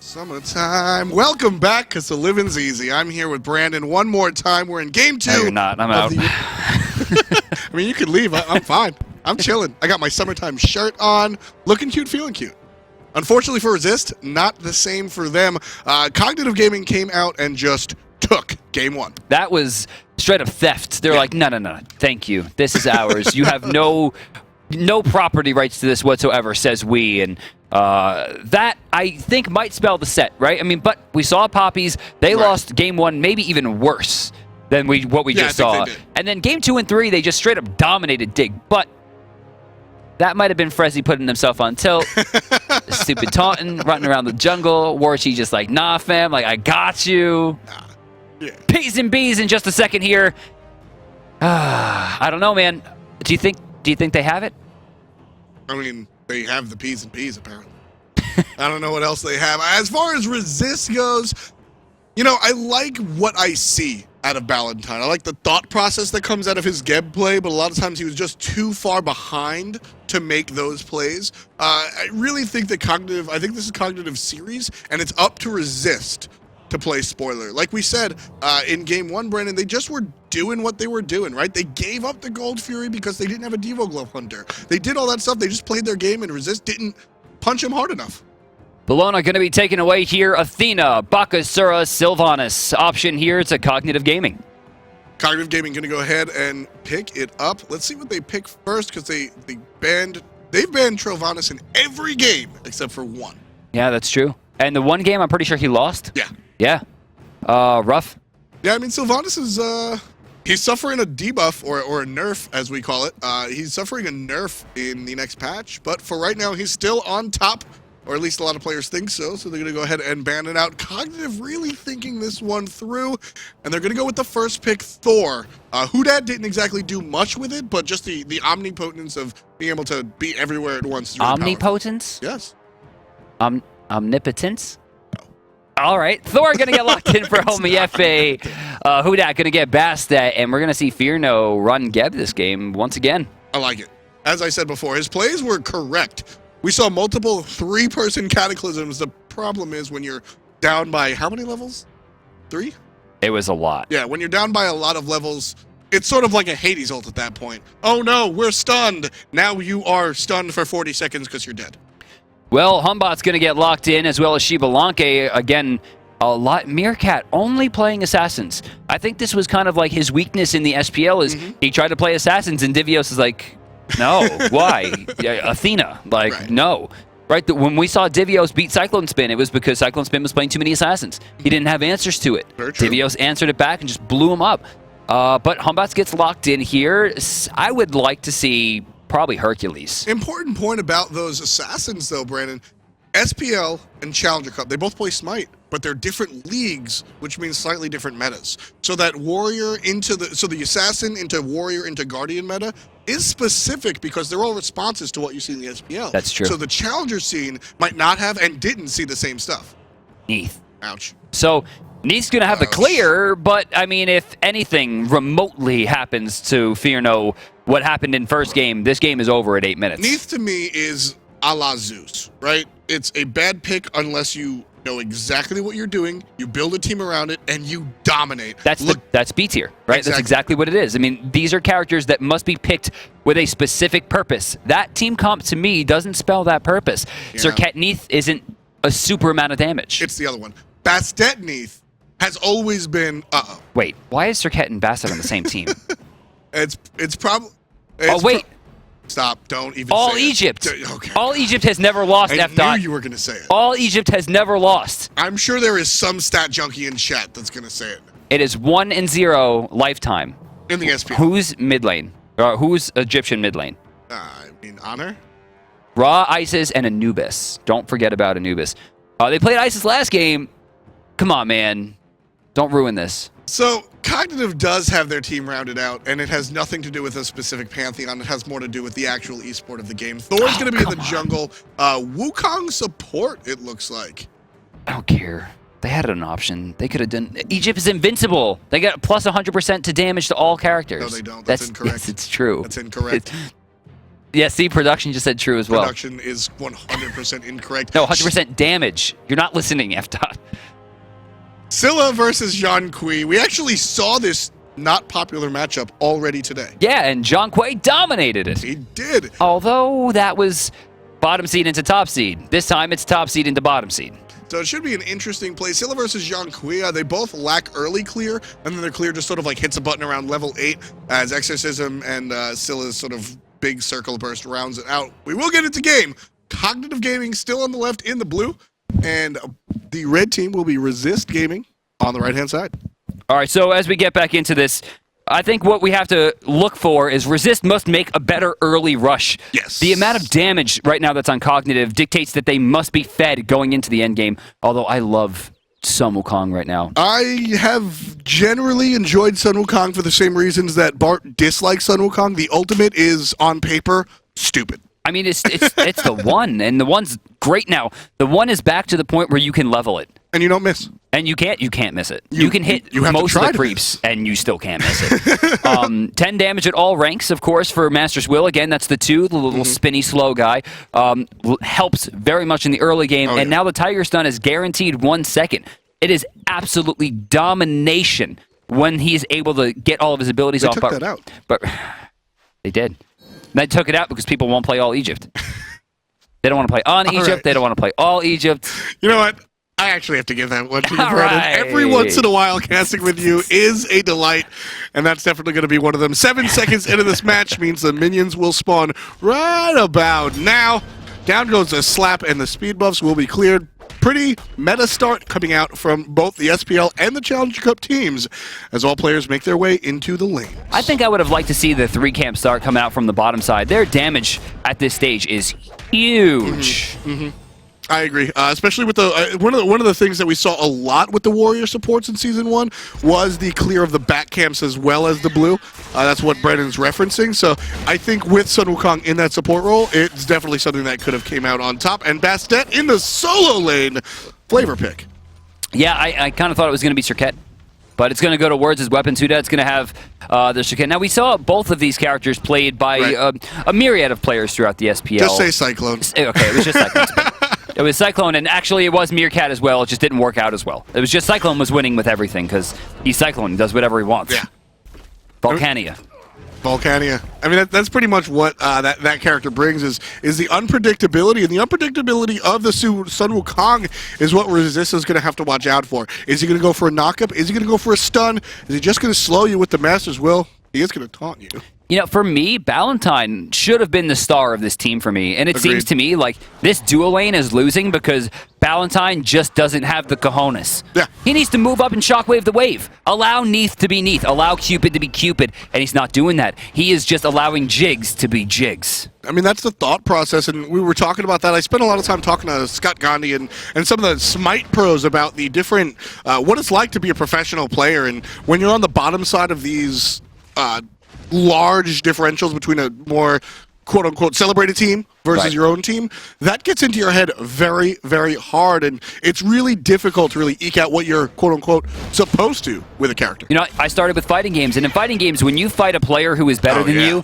Summertime. Welcome back, because the living's easy. I'm here with Brandon one more time. We're in game 2. No, you're not. I'm out. I mean, you can leave. I'm fine. I'm chilling. I got my summertime shirt on. Looking cute, feeling cute. Unfortunately for Resist, not the same for them. Cognitive Gaming came out and just took game 1. That was straight up theft. They're like, no, thank you. This is ours. You have no property rights to this whatsoever, says we. And that, I think, might spell the set, right? I mean, but we saw Poppies. They lost game 1, maybe even worse than what we just saw. And then game 2 and 3, they just straight up dominated Dig. But that might have been Frezzy putting himself on tilt. Stupid taunting, running around the jungle. Warchi just like, nah, fam, like, I got you. P's and B's in just a second here. I don't know, man. Do you think they have it? I mean, they have the P's and P's, apparently. I don't know what else they have. As far as Resist goes, you know, I like what I see out of Ballantyne. I like the thought process that comes out of his Geb play, but a lot of times he was just too far behind to make those plays. I really think that I think this is Cognitive series, and it's up to Resist to play spoiler. Like we said in game 1, Brandon, they just were doing what they were doing, right? They gave up the Gold Fury because they didn't have a Devo Glove Hunter. They did all that stuff. They just played their game, and Resist didn't punch him hard enough. Bologna going to be taken away here. Athena, Bakasura, Sylvanas. Option here to Cognitive Gaming. Cognitive Gaming going to go ahead and pick it up. Let's see what they pick first, because they've banned Trovanas in every game except for 1. Yeah, that's true. And the 1 game, I'm pretty sure he lost. Yeah. Yeah. Rough. Yeah, I mean, Sylvanas is he's suffering a debuff or a nerf, as we call it. He's suffering a nerf in the next patch, but for right now, he's still on top. Or at least a lot of players think so they're going to go ahead and ban it out. Cognitive really thinking this one through, and they're going to go with the first pick, Thor. Hudat didn't exactly do much with it, but just the omnipotence of being able to be everywhere at once. Is really Omnipotence? Yes. Omnipotence? No. All right. Thor going to get locked in for Homiefe. Hudat going to get Bastet, and we're going to see Fearno run Geb this game once again. I like it. As I said before, his plays were correct. We saw multiple 3-person cataclysms. The problem is when you're down by how many levels? 3? It was a lot. Yeah, when you're down by a lot of levels, it's sort of like a Hades ult at that point. Oh no, we're stunned. Now you are stunned for 40 seconds because you're dead. Well, Humbot's going to get locked in, as well as Xbalanque. Again, a lot. Meerkat only playing Assassins. I think this was kind of like his weakness in the SPL is he tried to play Assassins, and Divios is like, no, why? Athena, like, no. Right, when we saw Divios beat Cyclone Spin, it was because Cyclone Spin was playing too many Assassins. He didn't have answers to it. Divios answered it back and just blew him up. But Humbats gets locked in here. I would like to see probably Hercules. Important point about those Assassins, though, Brandon. SPL and Challenger Cup, they both play Smite, but they're different leagues, which means slightly different metas. So that Warrior the Assassin into Warrior into Guardian meta is specific because they're all responses to what you see in the SPL. That's true. So the Challenger scene might not have and didn't see the same stuff. Neith. Ouch. So Neith's going to have the clear, but I mean, if anything remotely happens to Fearno, what happened in first game, this game is over at 8 minutes. Neith to me is a la Zeus, right? It's a bad pick unless you know exactly what you're doing, you build a team around it, and you dominate. That's B tier, right? Exactly. That's exactly what it is. I mean, these are characters that must be picked with a specific purpose. That team comp, to me, doesn't spell that purpose. Yeah. Serqet Neith isn't a super amount of damage. It's the other one. Bastet Neith has always been... Wait, why is Serqet and Bastet on the same team? It's probably... Oh, wait. Stop, don't even All say Egypt. it. Okay. All Egypt has never lost, I F. knew you were going to say it. All Egypt has never lost. I'm sure there is some stat junkie in chat that's going to say it. It is 1-0 lifetime. In the SPL. Who's mid lane? Who's Egyptian mid lane? I mean, Honor? Ra, Isis, and Anubis. Don't forget about Anubis. They played Isis last game. Come on, man. Don't ruin this. So, Cognitive does have their team rounded out, and it has nothing to do with a specific pantheon. It has more to do with the actual esport of the game. Thor's going to be in the jungle. Wukong support, it looks like. I don't care. They had an option. They could have done... Egypt is invincible. They got plus 100% to damage to all characters. No, they don't. That's incorrect. Yes, it's true. That's incorrect. Yeah, see, production just said true as well. Production is 100% incorrect. No, 100% damage. You're not listening, F-Dot. Scylla versus Zhong. We actually saw this not popular matchup already today. Yeah, and Zhong dominated it. He did. Although that was bottom seed into top seed. This time it's top seed into bottom seed. So it should be an interesting play. Scylla versus Zhong. They both lack early clear, and then their clear just sort of like hits a button around level 8 as Exorcism and Scylla's sort of big circle burst rounds it out. We will get into game. Cognitive Gaming still on the left in the blue, and the red team will be Resist Gaming on the right-hand side. All right, so as we get back into this, I think what we have to look for is Resist must make a better early rush. Yes. The amount of damage right now that's on Cognitive dictates that they must be fed going into the end game, although I love Sun Wukong right now. I have generally enjoyed Sun Wukong for the same reasons that Bart dislikes Sun Wukong. The ultimate is, on paper, stupid. I mean, it's the one, and the one's great now. The one is back to the point where you can level it. And you don't miss. And you can't miss it. You can hit you have most to of try the creeps, and you still can't miss it. 10 damage at all ranks, of course, for Master's Will. Again, that's the 2, the little spinny, slow guy. Helps very much in the early game, and now the Tiger Stun is guaranteed 1 second. It is absolutely domination when he's able to get all of his abilities off. They took that out. But they did. They took it out because people won't play all Egypt. They don't want to play on Egypt. Right. They don't want to play all Egypt. You know what? I actually have to give that one to you, All Brennan. right. Every once in a while, casting with you is a delight, and that's definitely going to be one of them. 7 seconds into this match means the minions will spawn right about now. Down goes the slap, and the speed buffs will be cleared. Pretty meta start coming out from both the SPL and the Challenger Cup teams as all players make their way into the lane. I think I would have liked to see the 3-camp start come out from the bottom side. Their damage at this stage is huge. I agree, especially with the one of the things that we saw a lot with the Warrior supports in Season 1 was the clear of the back camps as well as the blue. That's what Brennan's referencing. So I think with Sun Wukong in that support role, it's definitely something that could have came out on top. And Bastet in the solo lane, flavor pick. Yeah, I kind of thought it was going to be Serqet, but it's going to go to Words as weapons. Hudat's going to have the Serqet. Now, we saw both of these characters played by a myriad of players throughout the SPL. Just say Cyclone. Okay, it was just Cyclone. It was Cyclone, and actually it was Meerkat as well. It just didn't work out as well. It was just Cyclone was winning with everything because he's Cyclone. He does whatever he wants. Yeah. Volcania. I mean, that's pretty much what that character brings is the unpredictability, and the unpredictability of the Sun Wukong is what Resist is going to have to watch out for. Is he going to go for a knockup? Is he going to go for a stun? Is he just going to slow you with the Master's Will? He is going to taunt you. You know, for me, Ballantyne should have been the star of this team for me. And it Agreed. seems to me like this dual lane is losing because Ballantyne just doesn't have the cojones. Yeah. He needs to move up and shockwave the wave. Allow Neith to be Neith. Allow Cupid to be Cupid. And he's not doing that. He is just allowing Jigs to be Jigs. I mean, that's the thought process, and we were talking about that. I spent a lot of time talking to Scott Gandhi and some of the Smite pros about the different, what it's like to be a professional player. And when you're on the bottom side of these large differentials between a more quote-unquote celebrated team versus your own team, that gets into your head very, very hard, and it's really difficult to really eke out what you're quote-unquote supposed to with a character. You know, I started with fighting games, and in fighting games, when you fight a player who is better than you,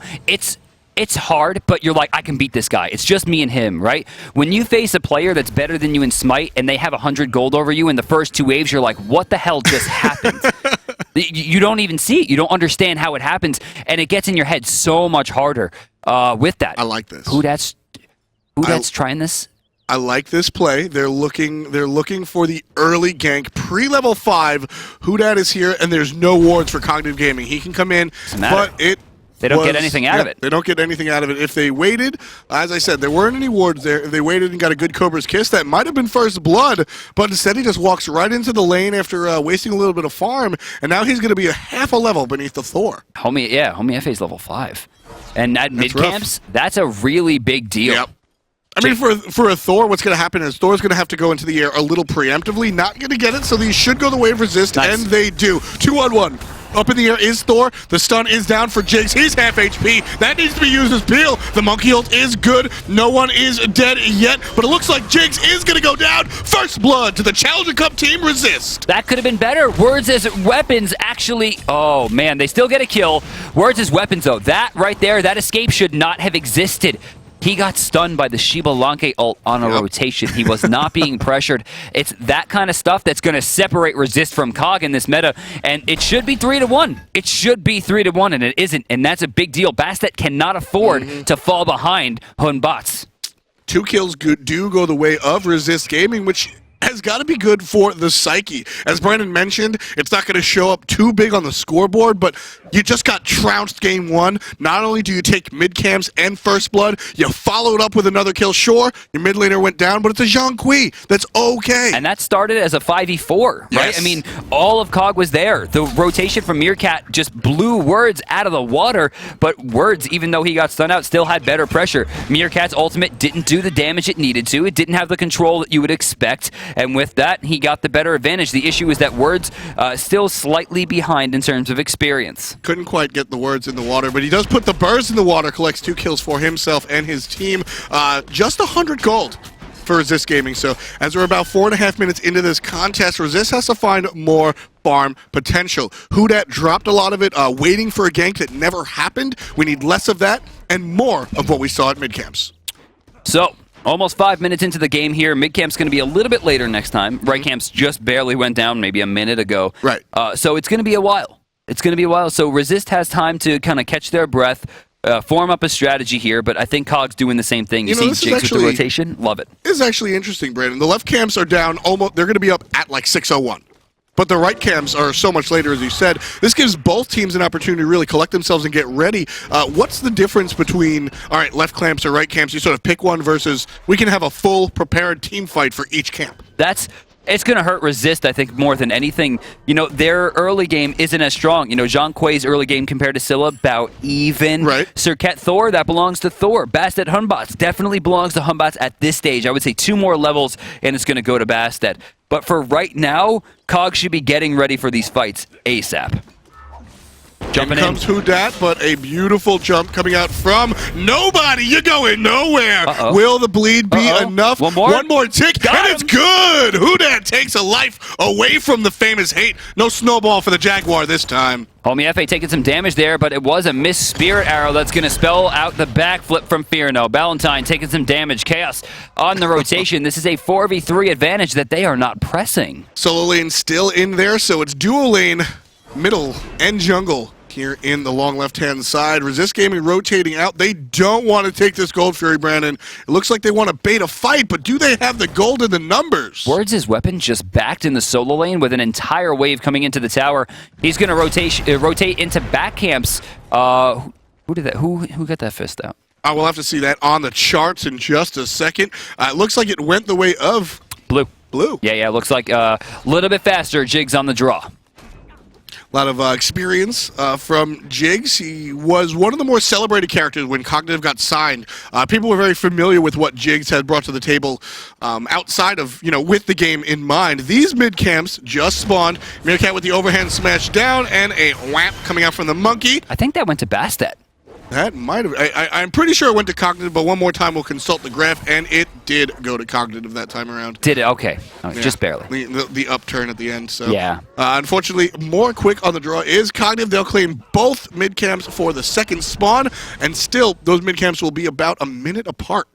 it's hard, but you're like, I can beat this guy. It's just me and him, right? When you face a player that's better than you in Smite, and they have 100 gold over you in the first 2 waves, you're like, what the hell just happened? You don't even see it. You don't understand how it happens, and it gets in your head so much harder with that. I like this. Hudat's trying this. I like this play. They're looking for the early gank. Pre-level 5, Hudat is here, and there's no wards for Cognitive Gaming. He can come in, but they don't get anything out of it. They don't get anything out of it. If they waited, as I said, there weren't any wards there. If they waited and got a good Cobra's Kiss, that might have been first blood, but instead he just walks right into the lane after wasting a little bit of farm, and now he's going to be a half a level beneath the Thor. Homie FA is level 5. And at mid-camps, that's a really big deal. Yep. I mean, for a Thor, what's going to happen is Thor's going to have to go into the air a little preemptively, not going to get it, so these should go the way of Resist, and they do. 2-on-1. Up in the air is Thor. The stun is down for Jigs. He's half HP. That needs to be used as peel. The monkey ult is good. No one is dead yet, but it looks like Jigs is going to go down. First blood to the Challenger Cup team Resist. That could have been better. Words as weapons actually... Oh, man, they still get a kill. Words as weapons, though. That right there, that escape should not have existed. He got stunned by the Xbalanque ult on a rotation. He was not being pressured. It's that kind of stuff that's going to separate Resist from COG in this meta, and it should be 3-1. It should be 3-1, and it isn't, and that's a big deal. Bastet cannot afford to fall behind Batz. 2 kills do go the way of Resist Gaming, which has got to be good for the psyche. As Brandon mentioned, it's not going to show up too big on the scoreboard, but you just got trounced game 1. Not only do you take mid camps and first blood, you followed up with another kill. Sure, your mid laner went down, but it's a Zhong. That's okay. And that started as a 5v4, right? Yes. I mean, all of COG was there. The rotation from Meerkat just blew Words out of the water, but Words, even though he got stunned out, still had better pressure. Meerkat's ultimate didn't do the damage it needed to. It didn't have the control that you would expect. And with that, he got the better advantage. The issue is that Words still slightly behind in terms of experience. Couldn't quite get the Words in the water, but he does put the burrs in the water, collects 2 kills for himself and his team. Just 100 gold for Resist Gaming. So as we're about 4.5 minutes into this contest, Resist has to find more farm potential. Hudat dropped a lot of it, waiting for a gank that never happened. We need less of that and more of what we saw at mid camps. So, almost 5 minutes into the game here. Mid camp's going to be a little bit later next time. Right camps just barely went down maybe a minute ago. Right. So it's going to be a while. It's going to be a while. So Resist has time to kind of catch their breath, form up a strategy here, but I think COG's doing the same thing. You see Jigs with the rotation? Love it. This is actually interesting, Brandon. The left camps are down almost, they're going to be up at like 6:01. But the right camps are so much later, as you said. This gives both teams an opportunity to really collect themselves and get ready. What's the difference between, all right, left camps or right camps? You sort of pick one versus we can have a full prepared team fight for each camp. It's going to hurt Resist, I think, more than anything. You know, their early game isn't as strong. You know, Zhong's early game compared to Scylla, about even. Right. Serqet Thor, that belongs to Thor. Bastet Batz definitely belongs to Batz at this stage. I would say 2 more levels, and it's going to go to Bastet. But for right now, COG should be getting ready for these fights ASAP. Jumping in. Comes Hudat, but a beautiful jump coming out from nobody. You're going nowhere. Will the bleed be enough? One more? One more tick, Got and him. it's good. Hudat takes a life away from the famous hate. No snowball for the Jaguar this time. Homie FA taking some damage there, but it was a missed Spirit Arrow that's going to spell out the backflip from Fearno. Valentine taking some damage. Chaos on the rotation. This is a 4v3 advantage that they are not pressing. Solo lane still in there, so it's dual lane, middle, and jungle here in the long left-hand side. Resist Gaming rotating out. They don't want to take this Gold Fury, Brandon. It looks like they want to bait a fight, but do they have the gold in the numbers? Words' weapon just backed in the solo lane with an entire wave coming into the tower. He's going to rotate into back camps. Who did that? Who got that fist out? I will have to see that on the charts in just a second. It looks like it went the way of Blue. Blue. Yeah, looks like a little bit faster. Jigs on the draw. A lot of experience from Jigs. He was one of the more celebrated characters when Cognitive got signed. People were very familiar with what Jigs had brought to the table outside of, with the game in mind. These mid camps just spawned. Meerkat with the overhand smash down and a whap coming out from the monkey. I think that went to Bastet. That might have. I'm pretty sure it went to Cognitive, but one more time we'll consult the graph, and it did go to Cognitive that time around. Did it? Okay. Oh, Yeah. Just barely. The upturn at the end. So Yeah. Unfortunately, more quick on the draw is Cognitive. They'll claim both mid camps for the second spawn, and still those mid camps will be about a minute apart.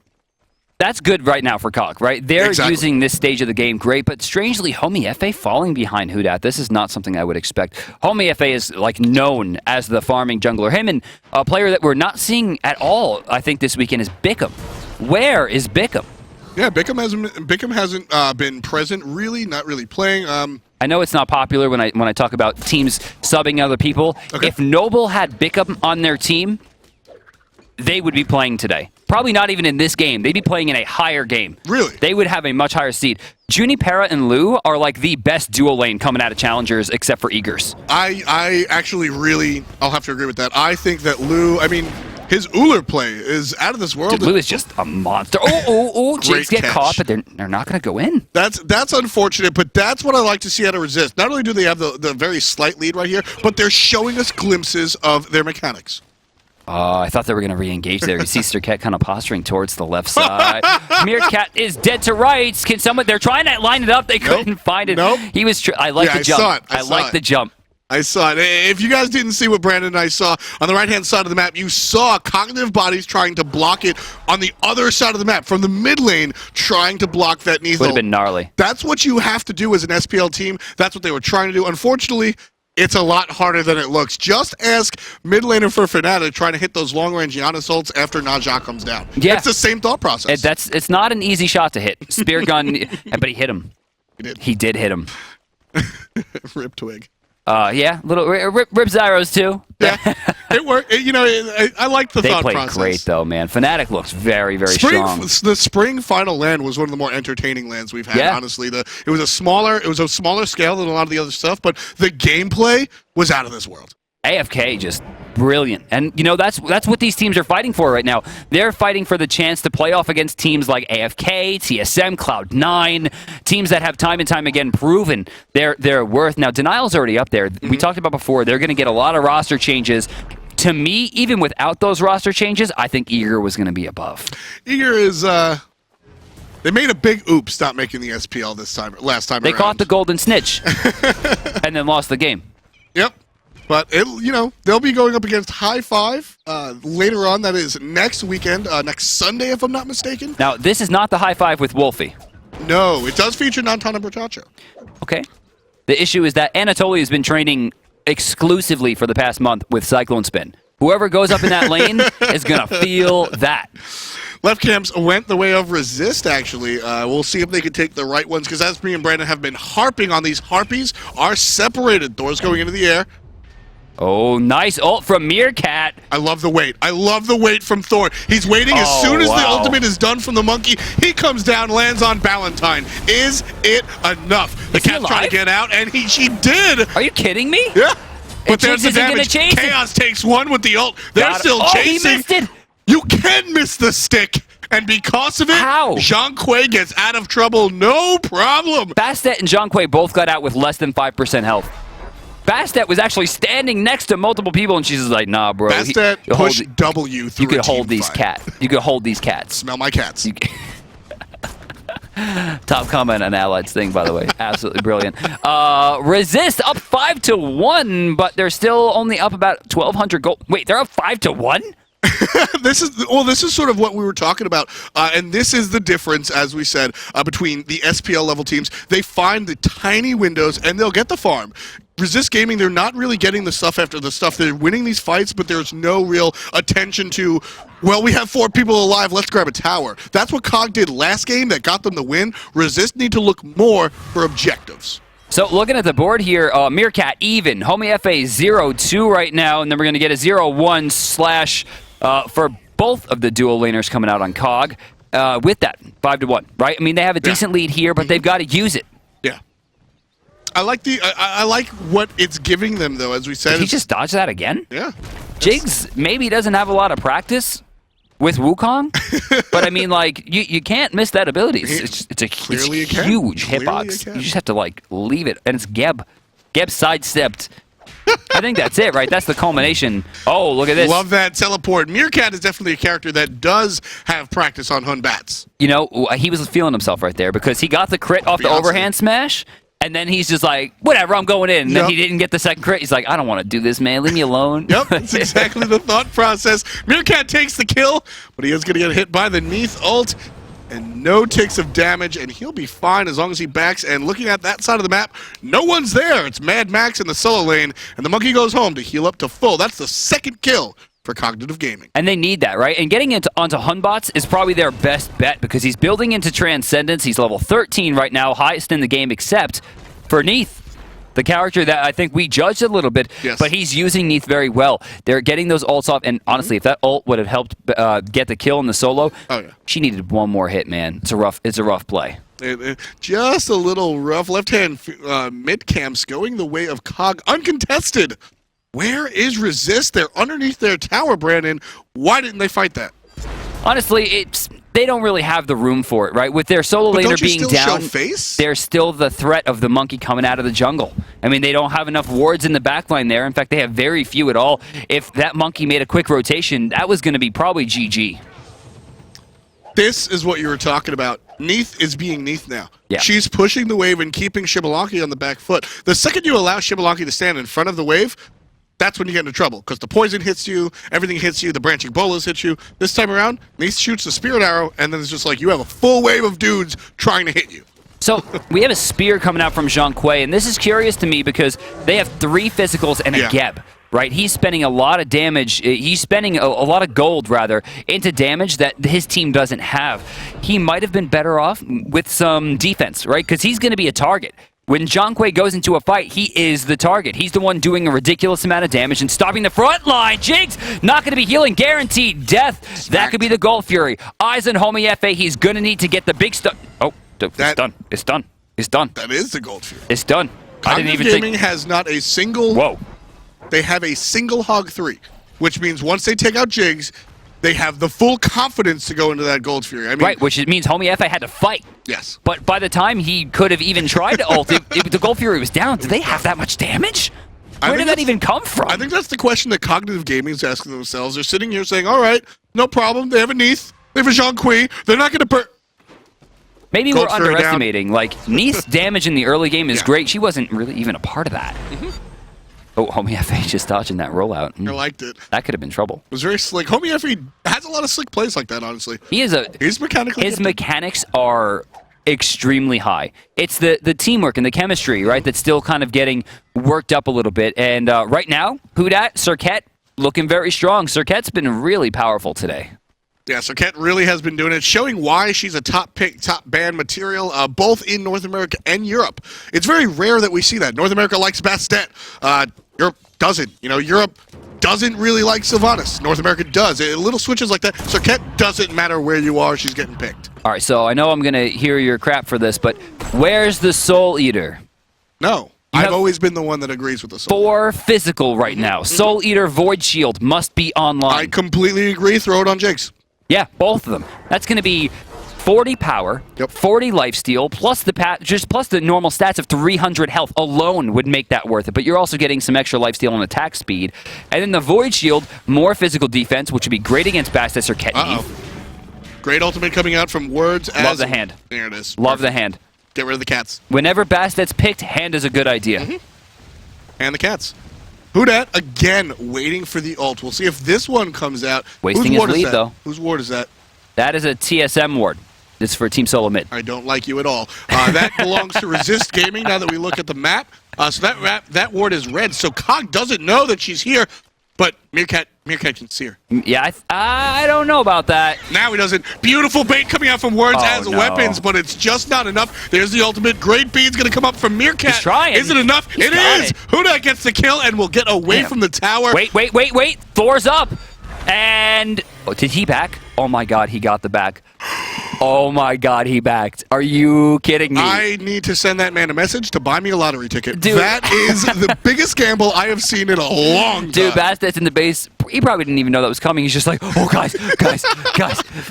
That's good right now for COG, right? They're Exactly. using this stage of the game great, but strangely, Homie FA falling behind Hudat. This is not something I would expect. Homie FA is known as the farming jungler. Him and a player that we're not seeing at all, I think, this weekend is Bickham. Where is Bickham? Yeah, Bickham hasn't been present, really, not really playing. I know it's not popular when I talk about teams subbing other people. Okay. If Noble had Bickham on their team, they would be playing today. Probably not even in this game. They'd be playing in a higher game. Really? They would have a much higher seed. Junipera and Lu are like the best dual lane coming out of challengers, except for Eagers. I actually really, I'll have to agree with that. I think that Lou, His Uller play is out of this world. Dude, Lou is just a monster. Oh, Jigs get caught, but they're not going to go in. That's unfortunate, but that's what I like to see out of Resist. Not only do they have the very slight lead right here, but they're showing us glimpses of their mechanics. I thought they were going to re-engage there. You see Serqet kind of posturing towards the left side. Meerkat is dead to rights. Can someone? They're trying to line it up. They couldn't find it. Nope. He was. I like the jump. I like the jump. I saw it. If you guys didn't see what Brandon and I saw on the right-hand side of the map, you saw Cognitive Bodies trying to block it on the other side of the map, from the mid lane, trying to block that Neith. Would have been gnarly. That's what you have to do as an SPL team. That's what they were trying to do. Unfortunately, it's a lot harder than it looks. Just ask mid laner for Fnatic trying to hit those long-range Giannis ults after Najah comes down. Yeah. It's the same thought process. It's not an easy shot to hit. Spear gun, but he hit him. He did hit him. Rip Twig. Yeah, little rip Zyros too. Yeah, it worked. I like the thought process. They played great though, man. Fnatic looks very, very strong. The spring final land was one of the more entertaining lands we've had. Honestly, it was a smaller scale than a lot of the other stuff, but the gameplay was out of this world. AFK just brilliant, and that's what these teams are fighting for right now. They're fighting for the chance to play off against teams like AFK, TSM, Cloud9, teams that have time and time again proven their worth. Now, Denial's already up there. We talked about before. They're going to get a lot of roster changes. To me, even without those roster changes, I think Eager was going to be above. Eager is. They made a big oops not making the SPL last time They around. caught the golden snitch and then lost the game. Yep. But they'll be going up against High Five later on. That is next weekend, next Sunday, if I'm not mistaken. Now, this is not the High Five with Wolfie. No, it does feature Nantana Brachacho. Okay. The issue is that Anatoly has been training exclusively for the past month with Cyclone Spin. Whoever goes up in that lane is going to feel that. Left camps went the way of Resist, actually. We'll see if they can take the right ones, because as me and Brandon have been harping on, these Harpies are separated. Thor's going into the air. Oh, nice ult from Meerkat. I love the wait. I love the wait from Thor. He's waiting as soon as the ultimate is done from the monkey. He comes down, lands on Ballantyne. Is it enough? The cat's trying to get out, and she did. Are you kidding me? Yeah. But there's the damage. Chase Chaos takes one with the ult. They're still chasing. He missed it. You can miss the stick. And because of it, Zhong gets out of trouble. No problem. Bastet and Zhong both got out with less than 5% health. Bastet was actually standing next to multiple people, and she's just like, "Nah, bro." Bastet push W through. You could hold these cats. You could hold these cats. Smell my cats. Top comment on Allied's thing, by the way. Absolutely brilliant. Resist up 5-1, but they're still only up about 1,200 gold. Wait, they're up 5-1? This is sort of what we were talking about, and this is the difference, as we said, between the SPL level teams. They find the tiny windows, and they'll get the farm. Resist Gaming, they're not really getting the stuff after the stuff. They're winning these fights, but there's no real attention to, well, we have 4 people alive, let's grab a tower. That's what COG did last game that got them the win. Resist need to look more for objectives. So looking at the board here, Meerkat even, Homie FA 0-2 right now, and then we're going to get a 0-1 slash for both of the dual laners coming out on COG with that 5-1, right? I mean, they have a decent lead here, but they've got to use it. Yeah. I like what it's giving them, though, as we said. Did he just dodged that again? Yeah. Jigs maybe doesn't have a lot of practice with Wukong, but I mean, like, you can't miss that ability. It's a huge hitbox. You just have to, like, leave it, and it's Geb. Geb sidestepped. I think that's it, right? That's the culmination. Oh, look at this. Love that teleport. Meerkat is definitely a character that does have practice on Hun Batz. You know, he was feeling himself right there because he got the crit off the overhand smash, and then he's just like, whatever, I'm going in. And then he didn't get the second crit. He's like, I don't want to do this, man. Leave me alone. Yep, that's exactly the thought process. Meerkat takes the kill, but he is going to get hit by the Neith ult. And no ticks of damage, and he'll be fine as long as he backs. And looking at that side of the map, no one's there. It's Mad Max in the Scylla lane, and the monkey goes home to heal up to full. That's the second kill for Cognitive Gaming. And they need that, right? And getting onto Hunbots is probably their best bet because he's building into Transcendence. He's level 13 right now, highest in the game except for Neith, the character that I think we judged a little bit, but he's using Neith very well. They're getting those ults off, and honestly, if that ult would have helped get the kill in the solo, she needed one more hit, man. It's a rough play. Just a little rough. Left-hand mid-camps going the way of COG. Uncontested. Where is Resist? They're underneath their tower, Brandon. Why didn't they fight that? Honestly, they don't really have the room for it, right? With their solo But laner don't you being still down, show face? there's still the threat of the monkey coming out of the jungle. I mean, they don't have enough wards in the backline there. In fact, they have very few at all. If that monkey made a quick rotation, that was going to be probably GG. This is what you were talking about. Neith is being Neith now. Yeah. She's pushing the wave and keeping Xbalanque on the back foot. The second you allow Xbalanque to stand in front of the wave, that's when you get into trouble, because the poison hits you, everything hits you, the branching bolas hit you. This time around, Neith shoots the spirit arrow, and then it's just like you have a full wave of dudes trying to hit you. So we have a spear coming out from Zhong, and this is curious to me because they have 3 physicals and a Geb, right? He's spending a lot of damage. He's spending a lot of gold, rather, into damage that his team doesn't have. He might have been better off with some defense, right? Because he's going to be a target. When Zhong goes into a fight, he is the target. He's the one doing a ridiculous amount of damage and stopping the front line. Jigs not going to be healing. Guaranteed death. That could be the Gold Fury. Eyes on Homie FA. He's going to need to get the big stuff. Oh, it's done. It's done. It's done. That is the Gold Fury. It's done. I didn't even Gaming think... has not a single... Whoa. They have a single Hog 3, which means once they take out Jigs, they have the full confidence to go into that Gold Fury. I mean, right, which means Homie FA had to fight. Yes. But by the time he could have even tried to ult, if the Gold Fury was down, did they have that much damage? Where did that even come from? I think that's the question that Cognitive Gaming is asking themselves. They're sitting here saying, all right, no problem. They have a Neith. They have a Zhong. They're not going to... Maybe we're underestimating. Like, Neith's damage in the early game is great. She wasn't really even a part of that. Oh, Homie FA just dodging that rollout. I liked it. That could have been trouble. It was very slick. Homie FA has a lot of slick plays like that, honestly. He's mechanically His mechanics are extremely high. It's the teamwork and the chemistry, right, that's still kind of getting worked up a little bit. And right now, Serqet looking very strong. Serqet's been really powerful today. Yeah, Serqet really has been doing it, showing why she's a top pick, top ban material, both in North America and Europe. It's very rare that we see that. North America likes Bastet. Europe doesn't. You know, Europe doesn't really like Sylvanas. North America does. Little switches like that. Serqet doesn't matter where you are, she's getting picked. All right, so I know I'm going to hear your crap for this, but where's the Soul Eater? No. I've always been the one that agrees with the Soul 4 physical right now. Soul Eater Void Shield must be online. I completely agree. Throw it on Jigs. Yeah, both of them. That's going to be 40 power, 40 lifesteal, plus the normal stats of 300 health alone would make that worth it. But you're also getting some extra lifesteal and attack speed. And then the Void Shield, more physical defense, which would be great against Bastet or Neith. Great ultimate coming out from Words. Love the hand. There it is. Love the hand. Get rid of the cats. Whenever Bastet's picked, hand is a good idea. And the cats. Hudat, again, waiting for the ult. We'll see if this one comes out. Wasting his lead, though. Whose ward is that? That is a TSM ward. It's for Team Solo Mid. I don't like you at all. That belongs to Resist Gaming now that we look at the map. So that ward is red, so Cog doesn't know that she's here, but Meerkat can see her. Yeah, I don't know about that. Now he doesn't. Beautiful bait coming out from Words as weapons, but it's just not enough. There's the ultimate. Great bead's going to come up from Meerkat. He's trying. Is it enough? It is! Hudat gets the kill and will get away from the tower. Wait. Thor's up. And... Oh, did he back? Oh my god, he got the back. Oh my god, he backed. Are you kidding me? I need to send that man a message to buy me a lottery ticket. Dude. That is the biggest gamble I have seen in a long time. Dude, Bastet's in the base. He probably didn't even know that was coming. He's just like, oh, guys.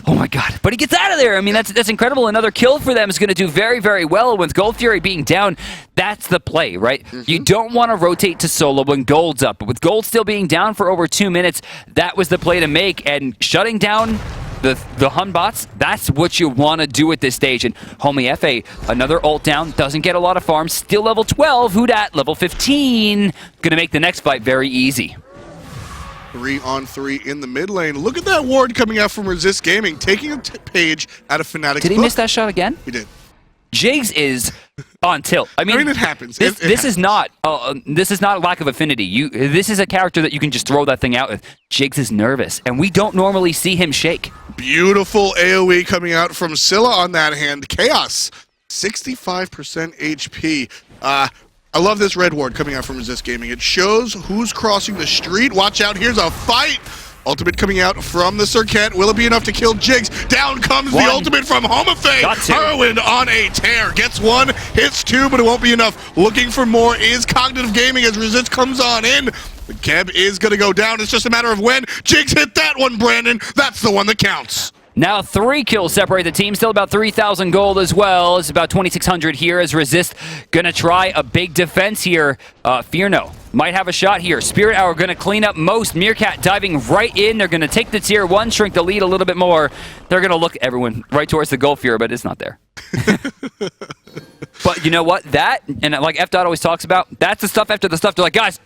Oh, my God. But he gets out of there. I mean, that's incredible. Another kill for them is going to do very, very well. With Gold Fury being down, that's the play, right? You don't want to rotate to solo when Gold's up. But with Gold still being down for over 2 minutes, that was the play to make. And shutting down the Hun bots, that's what you want to do at this stage. And Homie FA, another ult down, doesn't get a lot of farms, still level 12. Hudat, level 15. Going to make the next fight very easy. 3-on-3 in the mid lane. Look at that ward coming out from Resist Gaming, taking a page out of Fnatic's Did he book. miss that shot again? He did. Jigs is on tilt. I mean it happens. This is not a lack of affinity. This is a character that you can just throw that thing out with. Jigs is nervous, and we don't normally see him shake. Beautiful AoE coming out from Scylla on that hand. Chaos, 65% HP. I love this red ward coming out from Resist Gaming. It shows who's crossing the street. Watch out, here's a fight. Ultimate coming out from the Serqet. Will it be enough to kill Jigs? Down comes the ultimate from Homofey. Heroin on a tear. Gets one, hits two, but it won't be enough. Looking for more is Cognitive Gaming as Resist comes on in. The Keb is going to go down. It's just a matter of when. Jigs hit that one, Brandon. That's the one that counts. Now 3 kills separate the team. Still about 3,000 gold as well. It's about 2,600 here as Resist going to try a big defense here. Fear No might have a shot here. Spirit Hour going to clean up most. Meerkat diving right in. They're going to take the tier 1, shrink the lead a little bit more. They're going to look everyone right towards the goal Fury, but it's not there. But you know what? That, and like F. Dot always talks about, that's the stuff after the stuff. They're like, guys,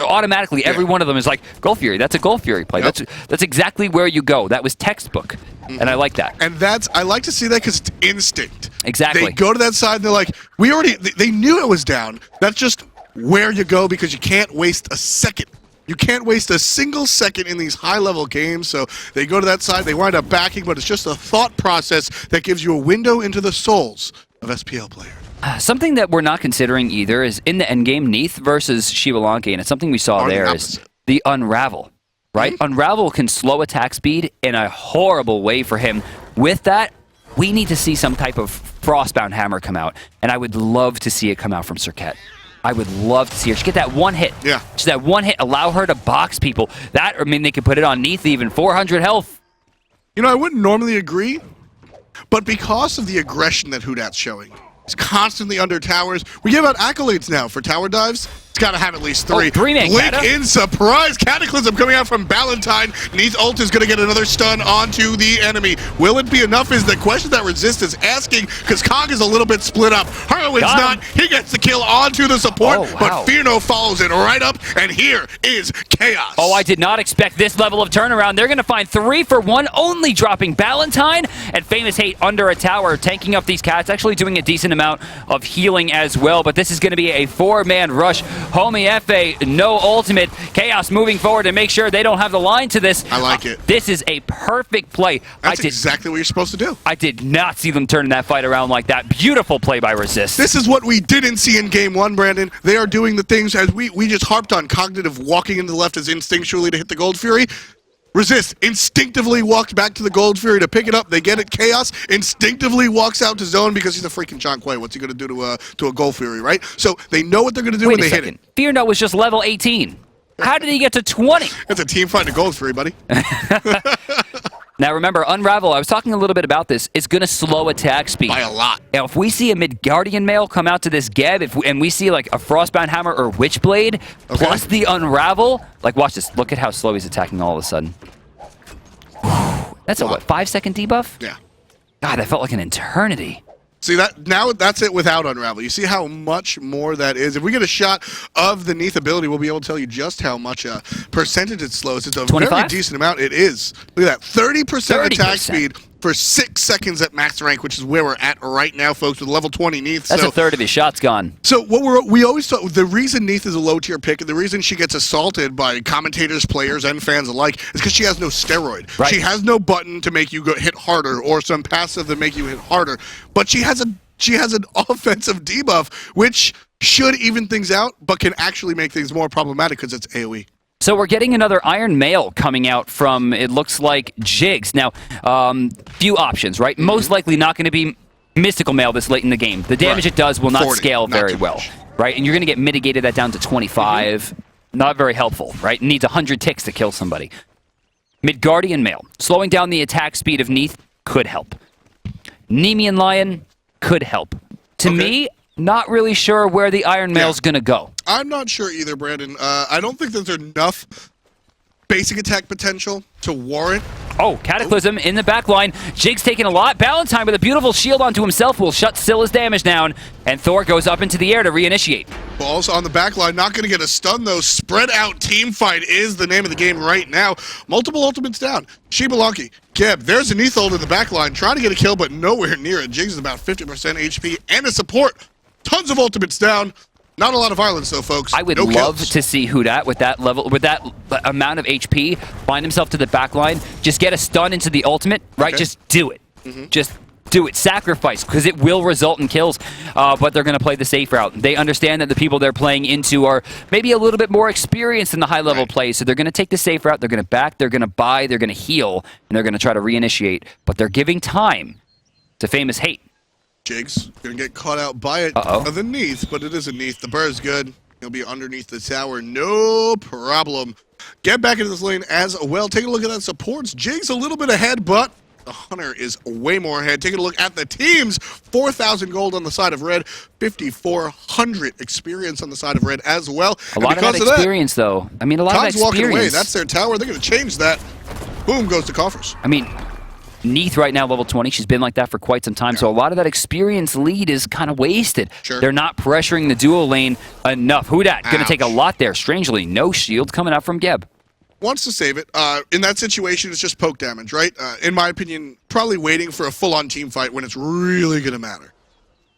automatically every one of them is like, Goal Fury. That's a Goal Fury play. Yep. That's exactly where you go. That was textbook. And I like that. And I like to see that because it's instinct. Exactly. They go to that side and they're like, they knew it was down. That's just where you go because you can't waste a second. You can't waste a single second in these high-level games, so they go to that side, they wind up backing, but it's just a thought process that gives you a window into the souls of SPL players. Something that we're not considering either is in the endgame, Neith versus Xbalanque, and it's something we saw there is the Unravel, right? Unravel can slow attack speed in a horrible way for him. With that, we need to see some type of Frostbound Hammer come out, and I would love to see it come out from Serqet. I would love to see her. Just get that one hit. Yeah. Just that one hit. Allow her to box people. That, I mean, they could put it on Neith even. 400 health. You know, I wouldn't normally agree, but because of the aggression that Hudat's showing, he's constantly under towers. We give out accolades now for tower dives. It's got to have at least 3. Oh, 3-man Blink in surprise. Cataclysm coming out from Ballantyne. Neith ult is going to get another stun onto the enemy. Will it be enough is the question that Resist is asking because Cog is a little bit split up. Heroin's not. He gets the kill onto the support, but Fear No follows it right up, and here is chaos. Oh, I did not expect this level of turnaround. They're going to find 3 for 1, only dropping Ballantyne and Famous Hate under a tower, tanking up these cats, actually doing a decent amount of healing as well, but this is going to be a 4-man rush. Homie FA, no ultimate. Chaos moving forward to make sure they don't have the line to this. I like it. This is a perfect play. That's exactly what you're supposed to do. I did not see them turning that fight around like that. Beautiful play by Resist. This is what we didn't see in Game 1, Brandon. They are doing the things as we just harped on. Cognitive walking into the left is instinctually to hit the Gold Fury. Resist instinctively walked back to the Gold Fury to pick it up. They get it. Chaos instinctively walks out to zone because he's a freaking Zhong Kuei. What's he going to do to a Gold Fury, right? So they know what they're going to do when they hit it. Fear No was just level 18. How did he get to 20? It's a team fight to Gold Fury, buddy. Now remember, Unravel, I was talking a little bit about this, it's going to slow attack speed. By a lot. Now, if we see a Midgardian male come out to this Geb, and we see like a Frostbound Hammer or Witchblade, plus the Unravel, like watch this, look at how slow he's attacking all of a sudden. That's a, what, 5-second debuff? Yeah. God, that felt like an eternity. See, that's it without Unravel. You see how much more that is. If we get a shot of the Neith ability, we'll be able to tell you just how much percentage it slows. It's a 25? very decent amount. It is. Look at that. 30% attack speed for 6 seconds at max rank, which is where we're at right now, folks, with level 20 Neith. That's a third of his shots gone. So what we always thought, the reason Neith is a low-tier pick, and the reason she gets assaulted by commentators, players, and fans alike, is because she has no steroid. Right. She has no button to make you hit harder or some passive that make you hit harder. But she has an offensive debuff, which should even things out, but can actually make things more problematic because it's AoE. So we're getting another Iron Male coming out from, it looks like, Jigs. Now, few options, right? Most likely not going to be Mystical Male this late in the game. The damage it does will not 40, scale very well, right? And you're going to get mitigated that down to 25. Not very helpful, right? Needs 100 ticks to kill somebody. Midgardian Male. Slowing down the attack speed of Neith could help. Nemean Lion could help. To me, not really sure where the Iron Male's going to go. I'm not sure either, Brandon. I don't think there's enough basic attack potential to warrant. Oh, Cataclysm in the back line. Jig's taking a lot. Ballantyne with a beautiful shield onto himself will shut Scylla's damage down, and Thor goes up into the air to reinitiate. Balls on the back line, not going to get a stun, though. Spread out team fight is the name of the game right now. Multiple ultimates down. Xbalanque, Geb, there's a Neith ult in the back line, trying to get a kill, but nowhere near it. Jigs is about 50% HP and a support. Tons of ultimates down. Not a lot of violence, though, folks. I would love to see Hudat with that level, with that amount of HP, find himself to the back line, just get a stun into the ultimate, right? Just do it. Just do it. Sacrifice, because it will result in kills. But they're going to play the safe route. They understand that the people they're playing into are maybe a little bit more experienced in the high-level play, so they're going to take the safe route. They're going to back, they're going to buy, they're going to heal, and they're going to try to reinitiate. But they're giving time to famous hate. Jigs going to get caught out by it. The Neith, but it is a Neith. The Burr is good. He'll be underneath the tower. No problem. Get back into this lane as well. Take a look at that supports. Jigs a little bit ahead, but the Hunter is way more ahead. Taking a look at the teams. 4,000 gold on the side of red. 5,400 experience on the side of red as well. A lot of that experience, though. I mean, a lot of that experience. Walking away. That's their tower. They're going to change that. Boom goes the coffers. I mean, Neith right now, level 20. She's been like that for quite some time, so a lot of that experience lead is kind of wasted. They're not pressuring the duo lane enough. Who dat? Going to take a lot there. Strangely, no shield coming out from Geb. Wants to save it. In that situation, it's just poke damage, right? In my opinion, probably waiting for a full-on team fight when it's really going to matter.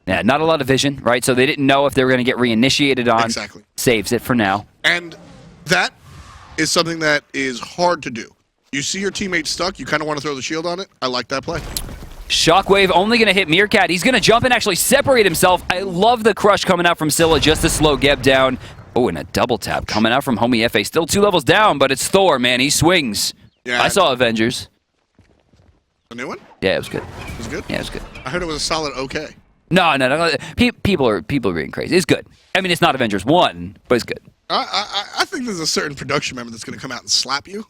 Yeah, not a lot of vision, right? So they didn't know if they were going to get reinitiated on. Exactly. Saves it for now. And that is something that is hard to do. You see your teammate stuck, you kind of want to throw the shield on it. I like that play. Shockwave only going to hit Meerkat. He's going to jump and actually separate himself. I love the crush coming out from Scylla just to slow Geb down. Oh, and a double tap coming out from Homie FA. Still 2 levels down, but it's Thor, man. He swings. Yeah, I saw Avengers. A new one? Yeah, it was good. It was good? Yeah, it was good. I heard it was a solid okay. No. People are being crazy. It's good. I mean, it's not Avengers 1, but it's good. I think there's a certain production member that's going to come out and slap you.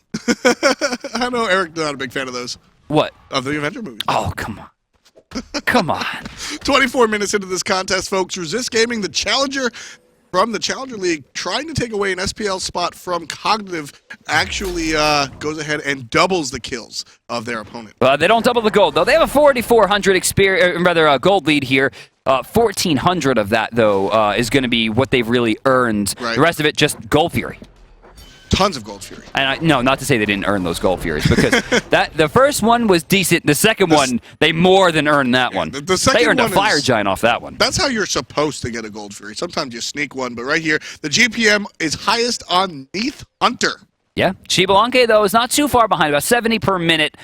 I know Eric's not a big fan of those. What? Of the Avenger movies. Oh, come on. Come on. 24 minutes into this contest, folks. Resist Gaming, the challenger from the Challenger League, trying to take away an SPL spot from Cognitive, actually goes ahead and doubles the kills of their opponent. They don't double the gold, though. They have a 4,400 gold lead here. 1,400 of that, though, is going to be what they've really earned. The rest of it, just Gold Fury. Tons of Gold Fury. And no, not to say they didn't earn those Gold Furies, because the first one was decent. The second one, they more than earned that one. The second they earned one a Fire Giant off that one. That's how you're supposed to get a Gold Fury. Sometimes you sneak one, but right here, the GPM is highest on Neith Hunter. Yeah, Xbalanque, though, is not too far behind, about 70 per minute,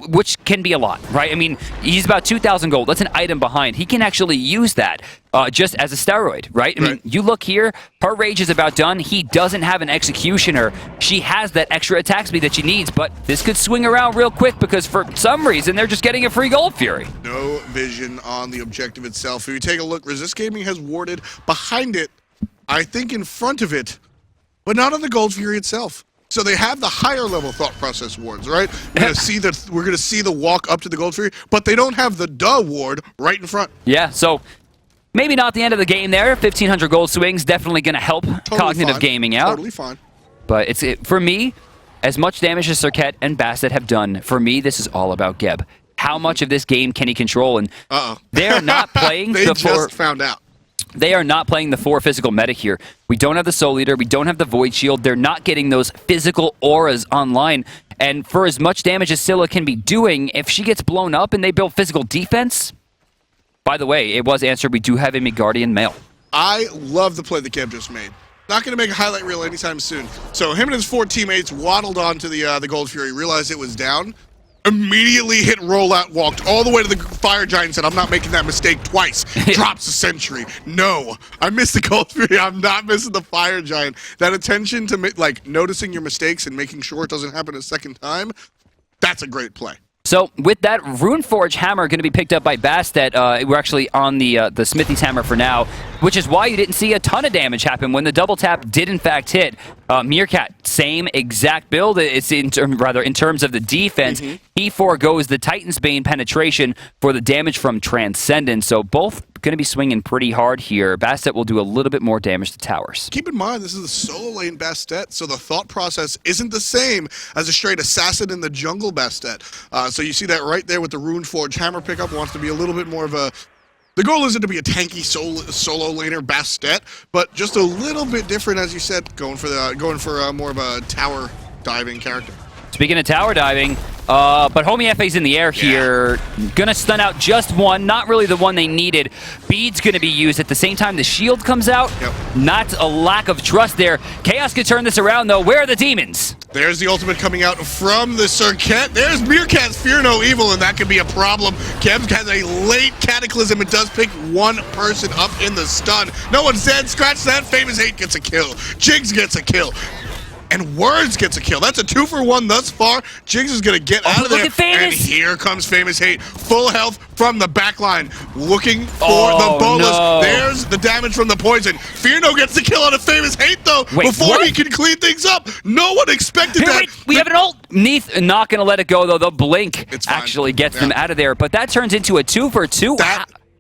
which can be a lot, right? I mean, he's about 2,000 gold. That's an item behind. He can actually use that just as a steroid, right? I mean, you look here, her rage is about done. He doesn't have an executioner. She has that extra attack speed that she needs, but this could swing around real quick because for some reason, they're just getting a free Gold Fury. No vision on the objective itself. If you take a look, Resist Gaming has warded behind it, I think in front of it, but not on the Gold Fury itself. So they have the higher level thought process wards, right? We're gonna see the walk up to the Gold Fury, but they don't have the duh ward right in front. Yeah, so maybe not the end of the game there. 1,500 gold swings definitely gonna help Cognitive Gaming out. Totally fine. But for me, as much damage as Serqet and Bastet have done, for me, this is all about Geb. How much of this game can he control? And they're not playing they just found out. They are not playing the 4 physical meta here. We don't have the Soul Eater. We don't have the Void Shield. They're not getting those physical auras online. And for as much damage as Scylla can be doing, if she gets blown up and they build physical defense... By the way, it was answered. We do have a Midgardian male. I love the play that Kev just made. Not going to make a highlight reel anytime soon. So him and his 4 teammates waddled onto the Gold Fury, realized it was down, immediately hit rollout, walked all the way to the Fire Giant and said, I'm not making that mistake twice. Drops a sentry. No, I missed the Gold Fury. I'm not missing the Fire Giant. That attention to like noticing your mistakes and making sure it doesn't happen a second time, that's a great play. So with that Runeforge hammer going to be picked up by Bastet, we're actually on the Smithy's hammer for now, which is why you didn't see a ton of damage happen when the double tap did in fact hit. Meerkat, same exact build. It's in terms of the defense, he foregoes the Titan's Bane penetration for the damage from Transcendence. So both going to be swinging pretty hard here. Bastet will do a little bit more damage to towers. Keep in mind, this is the solo lane Bastet, so the thought process isn't the same as a straight assassin in the jungle Bastet. So you see that right there with the Runeforge hammer pickup. Wants to be a little bit more of a... The goal isn't to be a tanky solo laner Bastet, but just a little bit different, as you said, going for more of a tower diving character. Speaking of tower diving, but Homie FA's in the air here. Gonna stun out just one, not really the one they needed. Bead's gonna be used at the same time the shield comes out. Not a lack of trust there. Chaos could turn this around though. Where are the demons? There's the ultimate coming out from the Serqet. There's Meerkat's Fear No Evil, and that could be a problem. Kebs has a late Cataclysm. It does pick one person up in the stun. No one's dead. Scratch that. Famous Hate gets a kill. Jigs gets a kill. And Words gets a kill. That's a 2-for-1 thus far. Jigs is going to get out of there. And here comes Famous Hate. Full health from the backline. Looking for the bonus. No. There's the damage from the poison. Fear No gets the kill on a Famous Hate, though, before he can clean things up. No one expected that. Wait, we have an ult. Neith not going to let it go, though. The blink actually gets them out of there. But that turns into a 2-for-2.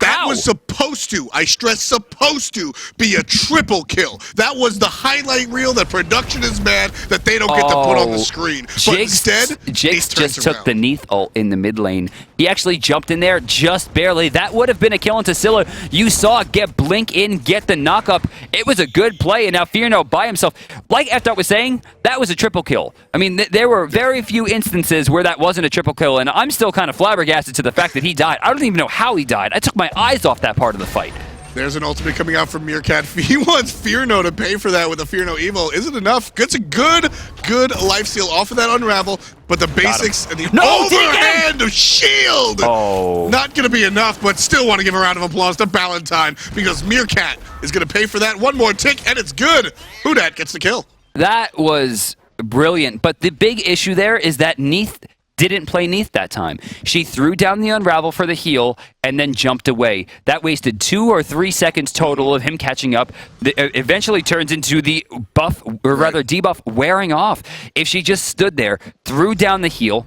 That was supposed to, I stress supposed to, be a triple kill. That was the highlight reel that production is mad that they don't get to put on the screen. But instead, Jigs just took the Neith ult in the mid lane. He actually jumped in there just barely. That would have been a kill into Scylla. You saw it get blink in, get the knock up. It was a good play, and now Fear No by himself. Like F-Dot was saying, that was a triple kill. I mean, there were very few instances where that wasn't a triple kill, and I'm still kind of flabbergasted to the fact that he died. I don't even know how he died. I took my eyes off that part of the fight. There's an ultimate coming out from Meerkat. He wants Fear No to pay for that with a Fear No Evil. Isn't enough. Gets a good lifesteal off of that Unravel, but the basics and the overhand of shield not going to be enough, but still want to give a round of applause to Ballantyne because Meerkat is going to pay for that. One more tick, and it's good. Who dat gets the kill. That was brilliant, but the big issue there is that Neith didn't play Neith that time. She threw down the Unravel for the heal and then jumped away. That wasted 2 or 3 seconds total of him catching up. Eventually turns into the buff, or rather debuff, wearing off. If she just stood there, threw down the heal,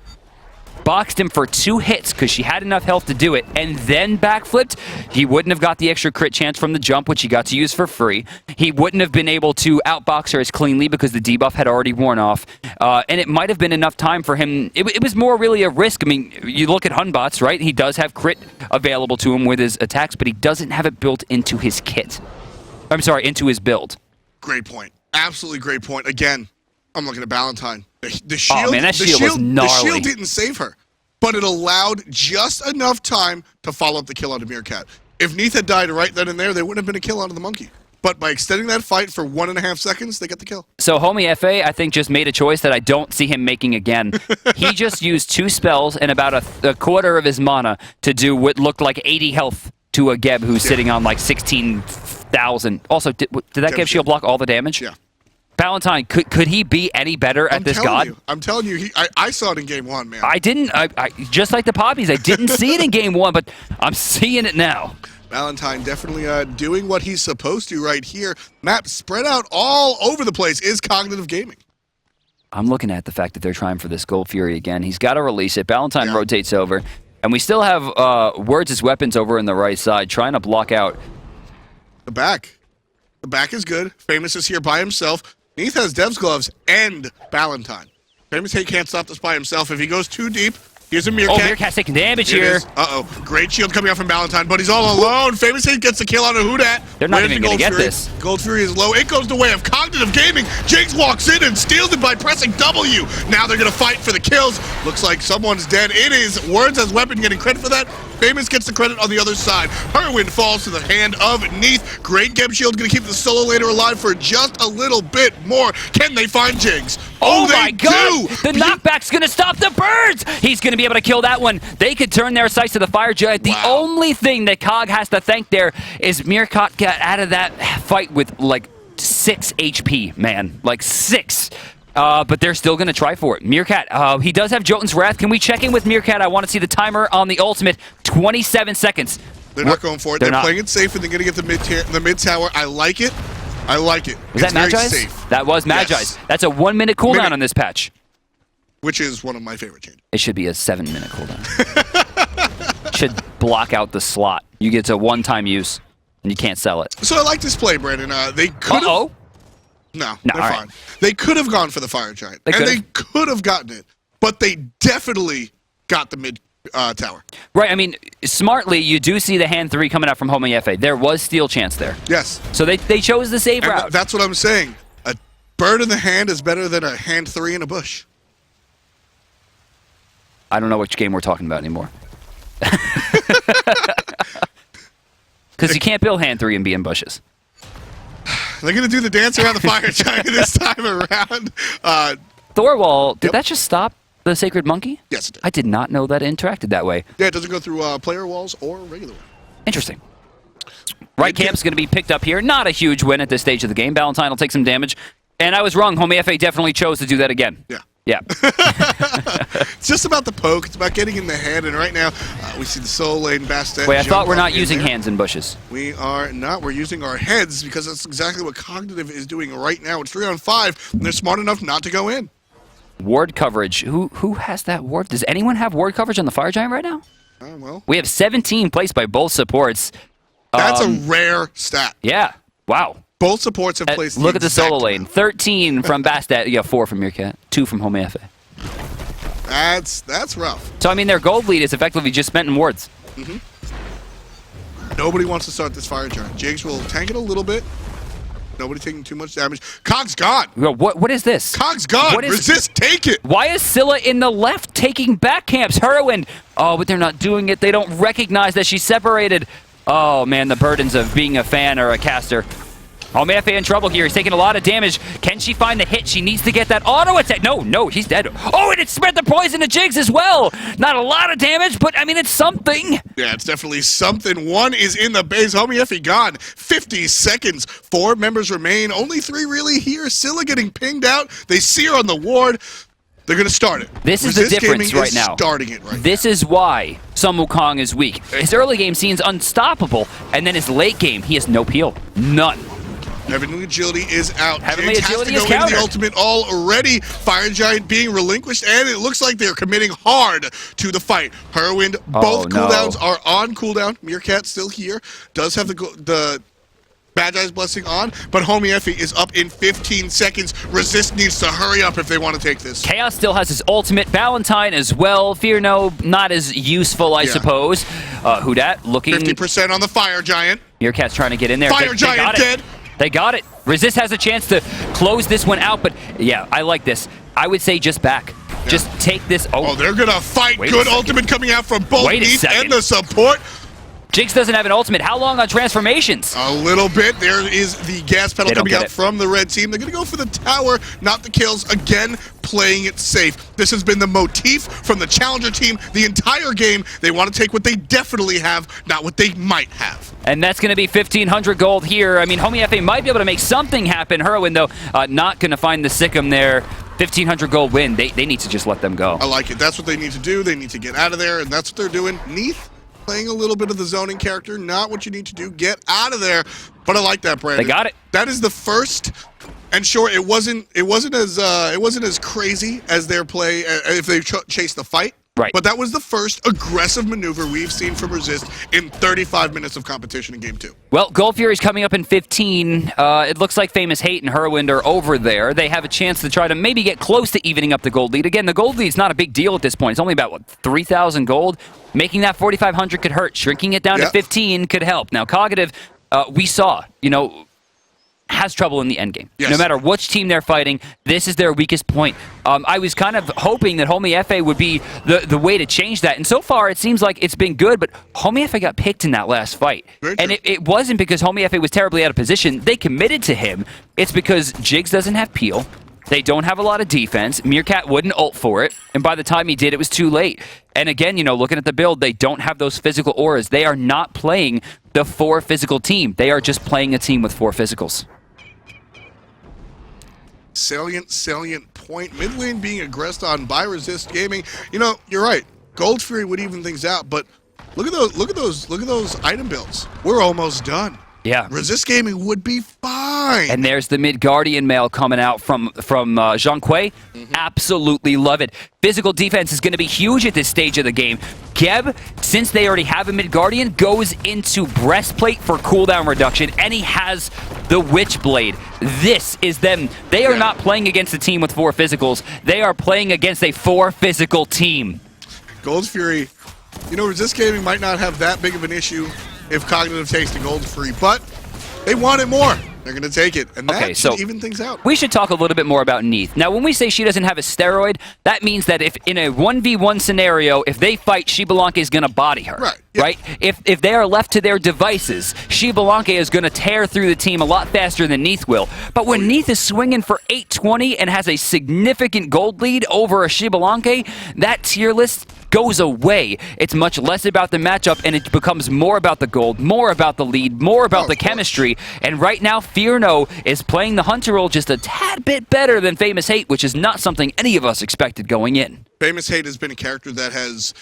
boxed him for 2 hits because she had enough health to do it, and then backflipped, he wouldn't have got the extra crit chance from the jump, which he got to use for free. He wouldn't have been able to outbox her as cleanly because the debuff had already worn off. And it might have been enough time for him. It was more really a risk. I mean, you look at Hunbots, right? He does have crit available to him with his attacks, but he doesn't have it built into his kit. I'm sorry, into his build. Great point. Absolutely great point. Again, I'm looking at Ballantyne. The shield, oh man, that shield was gnarly. The shield didn't save her, but it allowed just enough time to follow up the kill onto Meerkat. If Neith had died right then and there wouldn't have been a kill onto the monkey. But by extending that fight for 1.5 seconds, they get the kill. So Homie FA, I think, just made a choice that I don't see him making again. He just used 2 spells and about a quarter of his mana to do what looked like 80 health to a Geb who's sitting on like 16,000. Also, did that Geb shield block all the damage? Yeah. Ballantyne, could he be any better at this god? I'm telling you, I saw it in game 1, man. I didn't. I just like the Poppies, I didn't see it in game 1, but I'm seeing it now. Ballantyne definitely doing what he's supposed to right here. Map spread out all over the place is cognitive gaming. I'm looking at the fact that they're trying for this Gold Fury again. He's got to release it. Ballantyne rotates over, and we still have Words as weapons over in the right side, trying to block out. The back. The back is good. Famous is here by himself. Neith has Dev's gloves and Ballantyne. Famous Hate can't stop this by himself. If he goes too deep, here's a Meerkat. Oh, Meerkat's taking damage here. Uh-oh. Great shield coming out from Ballantyne, but he's all alone. Famous Hate gets the kill on a who dat. They're not even going to get this. Gold Fury is low. It goes the way of cognitive gaming. Jigs walks in and steals it by pressing W. Now they're going to fight for the kills. Looks like someone's dead. It is Words as weapon getting credit for that. Famous gets the credit on the other side. Herwin falls to the hand of Neith. Great Geb shield going to keep the solo laner alive for just a little bit more. Can they find Jigs? Oh my god! The knockback's going to stop the birds! He's going to be able to kill that one. They could turn their sights to the Fire Giant. The only thing that Cog has to thank there is Meerkat got out of that fight with like 6 HP, man. Like 6. But they're still going to try for it. Meerkat, he does have Jotun's Wrath. Can we check in with Meerkat? I want to see the timer on the ultimate. 27 seconds. They're not going for it. They're playing it safe, and they're going to get the mid tower. I like it. I like it. Was that Magi's? That was Magi's. Yes. That's a 1-minute cooldown on this patch. Which is one of my favorite changes. It should be a 7-minute cooldown. Should block out the slot. You get to one-time use, and you can't sell it. So I like this play, Brandon. They could have... No, they're fine. They could have gone for the Fire Giant, and they could have gotten it, but they definitely got the mid tower. Right, I mean, smartly, you do see the hand 3 coming out from Homie FA. There was steal chance there. Yes. So they chose the save route. That's what I'm saying. A bird in the hand is better than a hand 3 in a bush. I don't know which game we're talking about anymore. Because you can't build hand 3 and be in bushes. They're going to do the dance around the Fire Giant this time around. Thor wall, did Yep. that just stop the Sacred Monkey? Yes, it did. I did not know that it interacted that way. Yeah, it doesn't go through player walls or regular walls. Interesting. Right camp's going to be picked up here. Not a huge win at this stage of the game. Ballantyne will take some damage. And I was wrong. Homie FA definitely chose to do that again. Yeah. Yeah. It's just about the poke. It's about getting in the head. And right now, we see the solo lane Bastet. Wait, I thought we're jump not up in using there. hands in bushes. We are not. We're using our heads because that's exactly what Cognitive is doing right now. It's 3-on-5, and they're smart enough not to go in. Ward coverage. Who has that ward? Does anyone have ward coverage on the Fire Giant right now? Well, We have 17 placed by both supports. that's a rare stat. Yeah. Wow. Both supports have placed. Look at the exact solo lane. amount. 13 from Bastet. Yeah, 4 from Meerkat. 2 from Homie FA. That's rough. So, I mean, their gold lead is effectively just spent in wards. Nobody wants to start this Fire Giant. Jigs will tank it a little bit. Nobody taking too much damage. Cog's gone. What is this? Cog's gone. What is- Resist, take it. Why is Scylla in the left taking back camps? Heroine. Oh, but they're not doing it. They don't recognize that she's separated. Oh, man, the burdens of being a fan or a caster. Homie FA in trouble here. He's taking a lot of damage. Can she find the hit? She needs to get that auto attack. No, he's dead. Oh, and it spread the poison to Jigs as well. Not a lot of damage, but I mean, it's something. Yeah, it's definitely something. One is in the base. Homie Effie gone. 50 seconds. 4 members remain. Only 3 really here. Scylla getting pinged out. They see her on the ward. They're going to start it. This is the Resist difference Gaming right is now. Starting it right This is why Sun Wukong is weak. His early game scene's unstoppable, and then his late game, he has no peel. None. Heavenly Agility is out. Heavenly Jigs Agility has is to go into countered. the ultimate already. Fire Giant being relinquished, and it looks like they're committing hard to the fight. Whirlwind, both no. cooldowns are on cooldown. Meerkat still here. Does have the Bad Guy's Blessing on, but Homie Effie is up in 15 seconds. Resist needs to hurry up if they want to take this. Chaos still has his ultimate. Ballantyne as well. Fear no, not as useful, I Yeah. suppose. Who dat? Looking. 50% on the Fire Giant. Meerkat's trying to get in there. Fire They Giant got it. dead. They got it. Resist has a chance to close this one out, but yeah, I like this. I would say just back. Just take this. Oh, they're going to fight. Wait a Good second. ultimate coming out from both Wait a Neith second. and the support. Jigs doesn't have an ultimate. How long on transformations? A little bit. There is the gas pedal They don't coming get out it. from the red team. They're going to go for the tower, not the kills. Again, playing it safe. This has been the motif from the challenger team the entire game. They want to take what they definitely have, not what they might have. And that's going to be 1,500 gold here. I mean, Homie FA might be able to make something happen. Heroine, though, not going to find the Sikkim there. 1,500 gold win. They need to just let them go. I like it. That's what they need to do. They need to get out of there, and that's what they're doing. Neith playing a little bit of the zoning character, not what you need to do. Get out of there. But I like that, Brandon. They got it. That is the first. And sure, it wasn't as crazy as their play if they chased the fight. Right. But that was the first aggressive maneuver we've seen from Resist in 35 minutes of competition in Game 2. Well, Gold Fury's coming up in 15. It looks like Famous Hate and Heroine are over there. They have a chance to try to maybe get close to evening up the gold lead. Again, the gold lead's not a big deal at this point. It's only about, what, 3,000 gold? Making that 4,500 could hurt. Shrinking it down to Yep. 15 could help. Now, Cognitive, we saw, has trouble in the endgame. Yes. No matter which team they're fighting, this is their weakest point. I was kind of hoping that Homie FA would be the way to change that, and so far it seems like it's been good, but Homie FA got picked in that last fight. Very And true. it wasn't because Homie FA was terribly out of position. They committed to him. It's because Jigs doesn't have peel. They don't have a lot of defense. Meerkat wouldn't ult for it, and by the time he did, it was too late. And again, looking at the build, they don't have those physical auras. They are not playing the 4 physical team. They are just playing a team with 4 physicals. Salient point. Mid lane being aggressed on by Resist Gaming. You're right. Gold Fury would even things out, but look at those item builds. We're almost done. Yeah. Resist Gaming would be fine. And there's the mid-guardian mail coming out from Zhong. Absolutely love it. Physical defense is going to be huge at this stage of the game. Geb, since they already have a mid-guardian, goes into breastplate for cooldown reduction, and he has the Witchblade. This is them. They are not playing against a team with 4 physicals. They are playing against a 4 physical team. Gold Fury, Resist Gaming might not have that big of an issue if Cognitive takes the Gold Fury, but they want it more. They're going to take it, and that Okay, should so even things out. we should talk a little bit more about Neith. Now, when we say she doesn't have a steroid, that means that if in a 1v1 scenario, if they fight, Xbalanque is going to body her. Right, yeah. Right? If they are left to their devices, Xbalanque is going to tear through the team a lot faster than Neith will. But when Neith is swinging for 820 and has a significant gold lead over a Xbalanque, that tier list goes away. It's much less about the matchup, and it becomes more about the gold, more about the lead, more about the chemistry. And right now, Fierno is playing the Hunter role just a tad bit better than Famous Hate, which is not something any of us expected going in. Famous Hate has been a character that has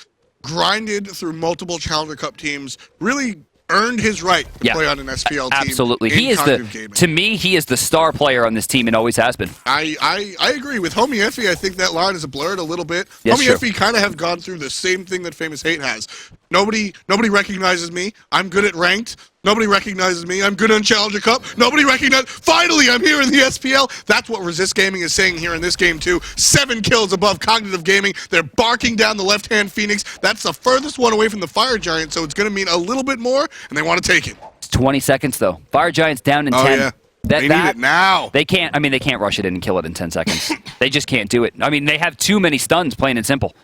grinded through multiple Challenger Cup teams, really earned his right to play on an SPL team. Absolutely. He is to me, he is the star player on this team and always has been. I agree. With Homie Effie, I think that line is blurred a little bit. Yes, Homie sure. Effie kind of have gone through the same thing that Famous Hate has. Nobody recognizes me. I'm good at ranked. Nobody recognizes me. I'm good on Challenger Cup. Nobody recognizes. Finally, I'm here in the SPL. That's what Resist Gaming is saying here in this game, too. 7 kills above Cognitive Gaming. They're barking down the left-hand Phoenix. That's the furthest one away from the Fire Giant, so it's going to mean a little bit more, and they want to take it. It's 20 seconds, though. Fire Giant's down in 10. Yeah. They need it now. They can't rush it in and kill it in 10 seconds. They just can't do it. I mean, they have too many stuns, plain and simple.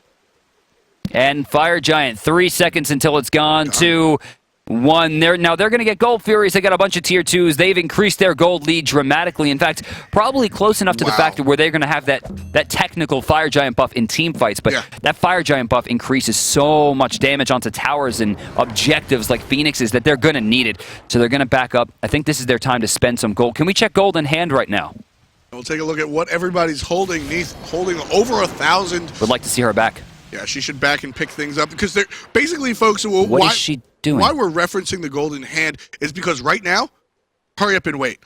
And Fire Giant, 3 seconds until it's gone. 2, 1. Now they're going to get Gold Furies. They got a bunch of tier 2s. They've increased their gold lead dramatically. In fact, probably close enough to the fact where they're going to have that technical Fire Giant buff in team fights. But that Fire Giant buff increases so much damage onto towers and objectives like Phoenixes that they're going to need it. So they're going to back up. I think this is their time to spend some gold. Can we check gold in hand right now? We'll take a look at what everybody's holding. Neith holding over 1,000. Would like to see her back. Yeah, she should back and pick things up because they're basically, folks. What is she doing? Why we're referencing the golden hand is because right now, hurry up and wait.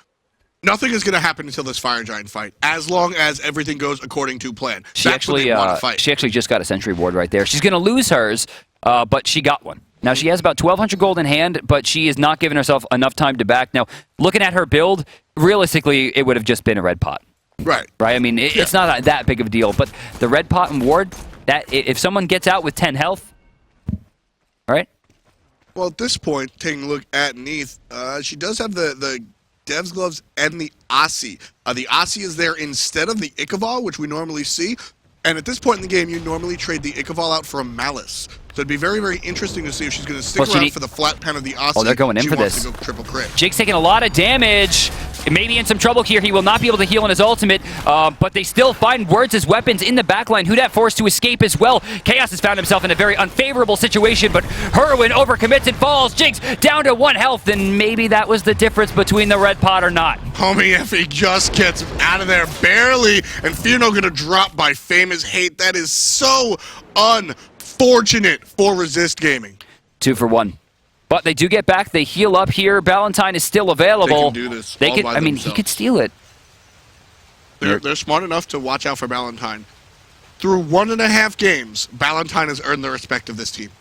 Nothing is going to happen until this Fire Giant fight, as long as everything goes according to plan. She actually just got a sentry ward right there. She's going to lose hers, but she got one. Now, she has about 1,200 gold in hand, but she is not giving herself enough time to back. Now, looking at her build, realistically, it would have just been a red pot. Right. I mean, it's not that big of a deal, but the red pot and ward, that if someone gets out with 10 health, all right? Well, at this point, taking a look at Neith, she does have the Dev's Gloves and the Aussie. The Aussie is there instead of the Ichabal, which we normally see. And at this point in the game, you normally trade the Ichabal out for a Malice. So it'd be very, very interesting to see if she's going to stick around for the flat pen of the Aussie. Oh, they're going in for this. She wants to go triple crit. Jake's taking a lot of damage. Maybe in some trouble here. He will not be able to heal in his ultimate, but they still find words as weapons in the backline. Hudat forced to escape as well. Chaos has found himself in a very unfavorable situation, but Herwin overcommits and falls. Jake's down to 1 health, and maybe that was the difference between the red pot or not. Homie Effie just gets out of there barely, and Fierno going to drop by Famous Hate. That is so unfortunate for Resist Gaming. 2 for 1. But they do get back. They heal up here. Valentine is still available. They can do this. He could steal it. They're smart enough to watch out for Valentine. Through 1.5 games, Valentine has earned the respect of this team.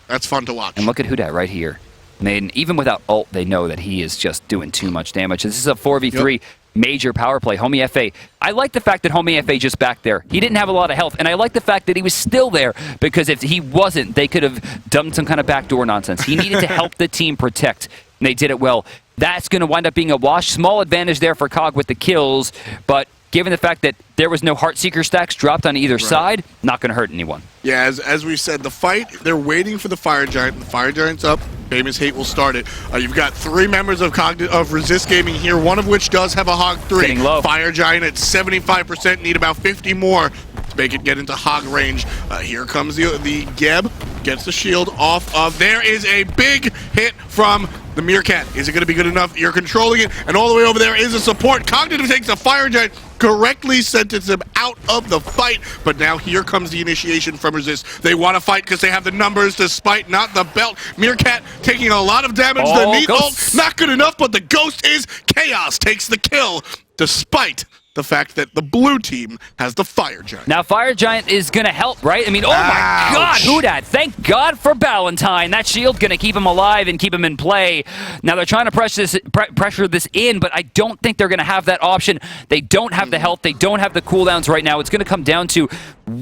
That's fun to watch. And look at Hudat right here. I mean, even without ult, they know that he is just doing too much damage. This is a 4v3 major power play. Homie FA. I like the fact that Homie FA just back there. He didn't have a lot of health, and I like the fact that he was still there, because if he wasn't, they could have done some kind of backdoor nonsense. He needed to help the team protect, and they did it well. That's going to wind up being a wash. Small advantage there for Cog with the kills, but given the fact that there was no Heartseeker stacks dropped on either side, not going to hurt anyone. Yeah, as we said, the fight, they're waiting for the Fire Giant. The Fire Giant's up. Famous Hate will start it. You've got 3 members of Resist Gaming here, one of which does have a Hog 3. Getting low. Fire Giant at 75%, need about 50 more to make it get into Hog range. Here comes the Geb, gets the shield off of. There is a big hit from the Meerkat. Is it going to be good enough? You're controlling it, and all the way over there is a support. Cognitive takes the Fire Giant, correctly sentenced him out of the fight, but now here comes the initiation from Resist. They want to fight because they have the numbers despite not the belt. Meerkat taking a lot of damage. The Neith ult, not good enough, but the Ghost is. Chaos takes the kill despite the fact that the blue team has the Fire Giant. Now Fire Giant is going to help, right? I mean, oh my God, Hudat. Thank God for Ballantyne. That shield's going to keep him alive and keep him in play. Now they're trying to pressure this in, but I don't think they're going to have that option. They don't have the health. They don't have the cooldowns right now. It's going to come down to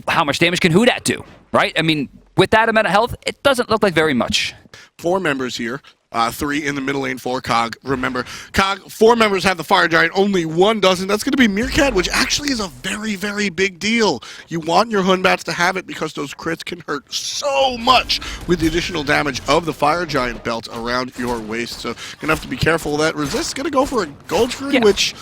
how much damage can Hudat do, right? I mean, with that amount of health, it doesn't look like very much. 4 members here. 3 in the middle lane for Cog. Remember, Cog, 4 members have the Fire Giant, only 1 doesn't. That's going to be Meerkat, which actually is a very, very big deal. You want your Hunbats to have it because those crits can hurt so much with the additional damage of the Fire Giant belt around your waist. So, going to have to be careful of that. Resist's going to go for a gold screen, which...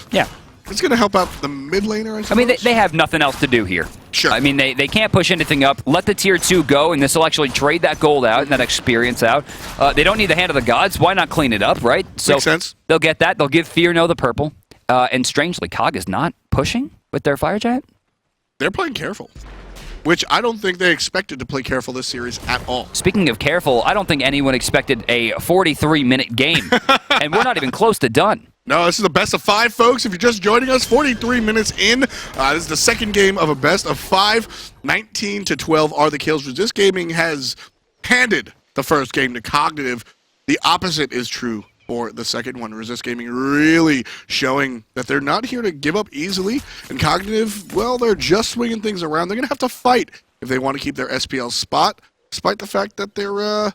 It's going to help out the mid laner, I mean, they have nothing else to do here. Sure. I mean, they can't push anything up. Let the tier 2 go, and this will actually trade that gold out and that experience out. They don't need the Hand of the Gods. Why not clean it up, right? So Makes sense. They'll get that. They'll give Fear No the purple. And strangely, Cog is not pushing with their Fire Giant. They're playing careful, which I don't think they expected to play careful this series at all. Speaking of careful, I don't think anyone expected a 43-minute game. And we're not even close to done. No, this is the best of 5, folks. If you're just joining us, 43 minutes in. This is the second game of a best of 5. 19-12 are the kills. Resist Gaming has handed the first game to Cognitive. The opposite is true for the second one. Resist Gaming really showing that they're not here to give up easily. And Cognitive, well, they're just swinging things around. They're going to have to fight if they want to keep their SPL spot, despite the fact that they're...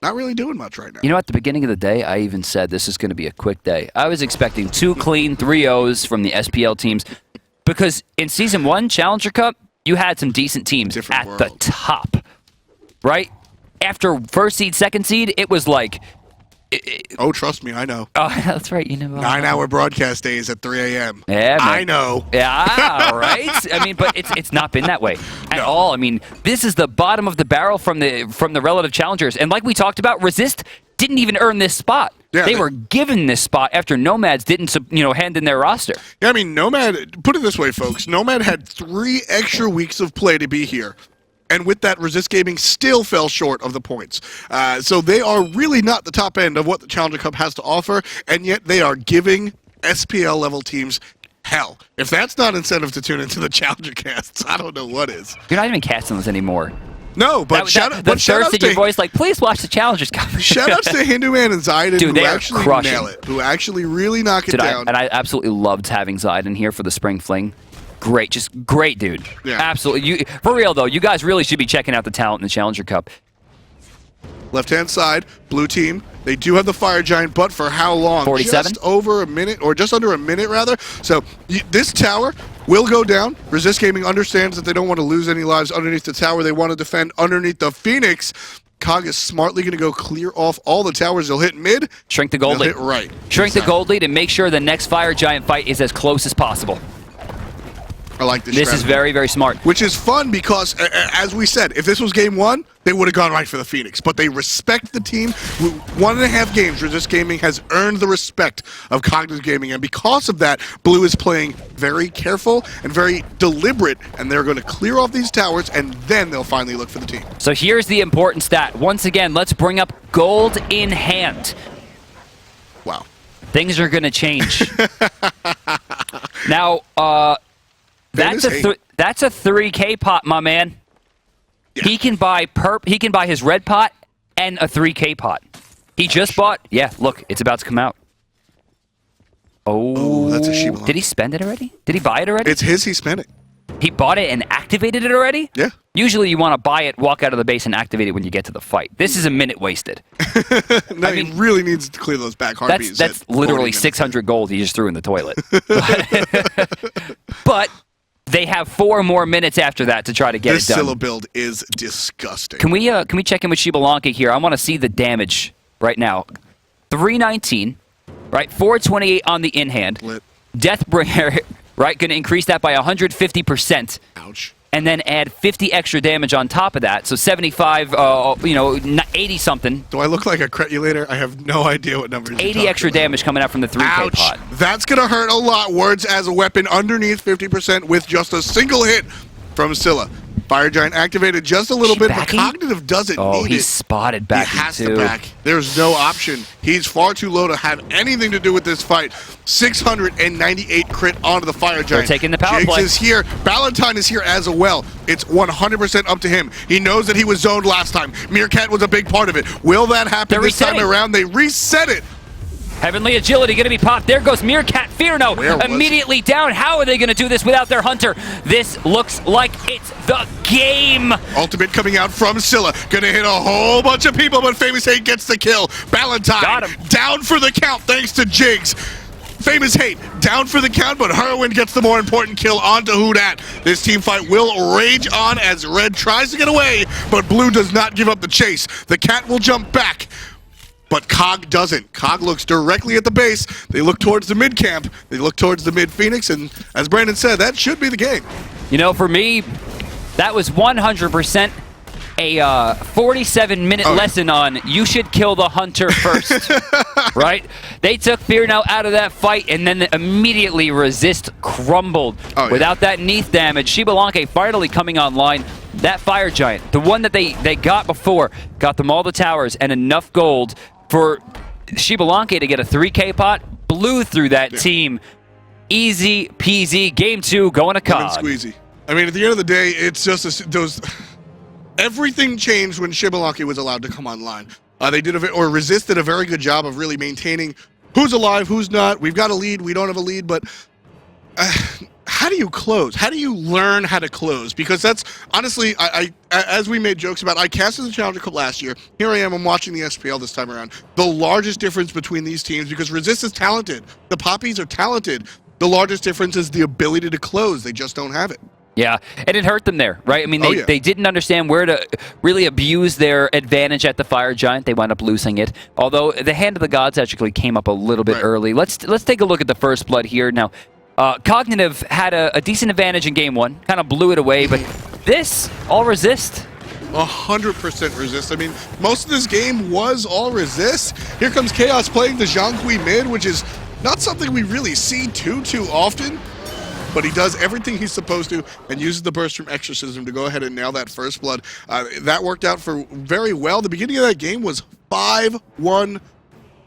not really doing much right now. You know, at the beginning of the day, I even said this is going to be a quick day. I was expecting 2 clean 3-0s from the SPL teams because in Season 1, Challenger Cup, you had some decent teams at the top, right? After first seed, second seed, it was like... oh, trust me, I know. Oh, that's right. You know, 9-hour broadcast days at 3 a.m. Yeah, man. I know. Yeah, right? I mean, but it's not been that way at all. I mean, this is the bottom of the barrel from the relative challengers. And like we talked about, Resist didn't even earn this spot. Yeah, they were given this spot after Nomads didn't, hand in their roster. Yeah, I mean, Nomad, put it this way, folks. Nomad had 3 extra weeks of play to be here. And with that, Resist Gaming still fell short of the points. So they are really not the top end of what the Challenger Cup has to offer, and yet they are giving SPL-level teams hell. If that's not incentive to tune into the Challenger casts, I don't know what is. You're not even casting those anymore. No, but shout out to your voice, like, please watch the Challengers coverage. Shout-outs to Hinduman and Zayden, dude, who actually nail it, who actually really knock it down. And I absolutely loved having Zayden here for the Spring Fling. Great, just great dude. Yeah. Absolutely. For real, though, you guys really should be checking out the talent in the Challenger Cup. Left-hand side, blue team. They do have the Fire Giant, but for how long? 47? Just over a minute, or just under a minute, rather. So this tower will go down. Resist Gaming understands that they don't want to lose any lives underneath the tower. They want to defend underneath the Phoenix. Cog is smartly going to go clear off all the towers. They'll hit mid. Shrink the gold lead. Hit right. Shrink the gold lead and make sure the next Fire Giant fight is as close as possible. I like this. This is very, very smart. Which is fun because, as we said, if this was game 1, they would have gone right for the Phoenix. But they respect the team. 1.5 games, Resist Gaming has earned the respect of Cognitive Gaming. And because of that, Blue is playing very careful and very deliberate. And they're going to clear off these towers, and then they'll finally look for the team. So here's the important stat. Once again, let's bring up gold in hand. Wow. Things are going to change. Now, that's a 3K pot, my man. Yeah. He can buy his red pot and a 3K pot. He just bought. Yeah, look, it's about to come out. Oh, that's a Xbalanque. Did he spend it already? Did he buy it already? It's his. He spent it. He bought it and activated it already? Yeah. Usually you want to buy it, walk out of the base, and activate it when you get to the fight. This is a minute wasted. No, he really needs to clear those back heartbeats. That's literally 600 gold he just threw in the toilet. But they have 4 more minutes after that to try to get it done. This Scylla build is disgusting. Can we check in with Xbalanque here? I want to see the damage right now. 319, right? 428 on the in-hand. Lit. Deathbringer, right? Going to increase that by 150%. Ouch. And then add 50 extra damage on top of that. So 75, 80-something. Do I look like a cretulator? I have no idea what numbers 80 extra damage coming out from the 3K Ouch. pot. That's going to hurt a lot. Words as a weapon underneath 50% with just a single hit from Scylla. Fire Giant activated just a little bit, but Cognitive doesn't need it. Oh, he's spotted back. He has to back. There's no option. He's far too low to have anything to do with this fight. 698 crit onto the Fire Giant. They're taking the power play. Is here. Ballantyne is here as well. It's 100% up to him. He knows that he was zoned last time. Meerkat was a big part of it. Will that happen this time around? They reset it. Heavenly Agility going to be popped. There goes Meerkat. Fearno immediately down. How are they going to do this without their Hunter? This looks like it's the game. Ultimate coming out from Scylla. Gonna hit a whole bunch of people, but Famous Hate gets the kill. Valentine down for the count thanks to Jigs. Famous Hate down for the count, but Heroin gets the more important kill onto Who Dat. This team fight will rage on as Red tries to get away, but Blue does not give up the chase. The cat will jump back, but Cog doesn't. Cog looks directly at the base. They look towards the mid camp. They look towards the mid Phoenix, and as Brandon said, that should be the game. You know, for me, that was 100% a 47-minute lesson on you should kill the Hunter first, right? They took Fearno out of that fight, and then immediately Resist crumbled. Without that Neith damage, Xbalanque finally coming online. That Fire Giant, the one that they got before, got them all the towers and enough gold for Xbalanque to get a 3K pot, blew through that team. Easy peasy. Game 2 going to Cog. Squeezy. I mean, at the end of the day, it's just those. Everything changed when Xbalanque was allowed to come online. They did Resist did a very good job of really maintaining who's alive, who's not. We've got a lead. We don't have a lead, but how do you close? How do you learn how to close? Because that's honestly, as we made jokes about, I casted the Challenger Cup last year. Here I am. I'm watching the SPL this time around. The largest difference between these teams, because Resist is talented, the Poppies are talented. The largest difference is the ability to close. They just don't have it. Yeah, and it hurt them there, right? I mean, they didn't understand where to really abuse their advantage at the Fire Giant. They wound up losing it. Although the Hand of the Gods actually came up a little bit early. Let's take a look at the first blood here. Now, Cognitive had a decent advantage in Game 1, kind of blew it away, but this, all Resist. 100% Resist. I mean, most of this game was all Resist. Here comes Chaos playing the Zhong mid, which is not something we really see too often. But he does everything he's supposed to and uses the burst from Exorcism to go ahead and nail that first blood. That worked out for very well. The beginning of that game was 5-1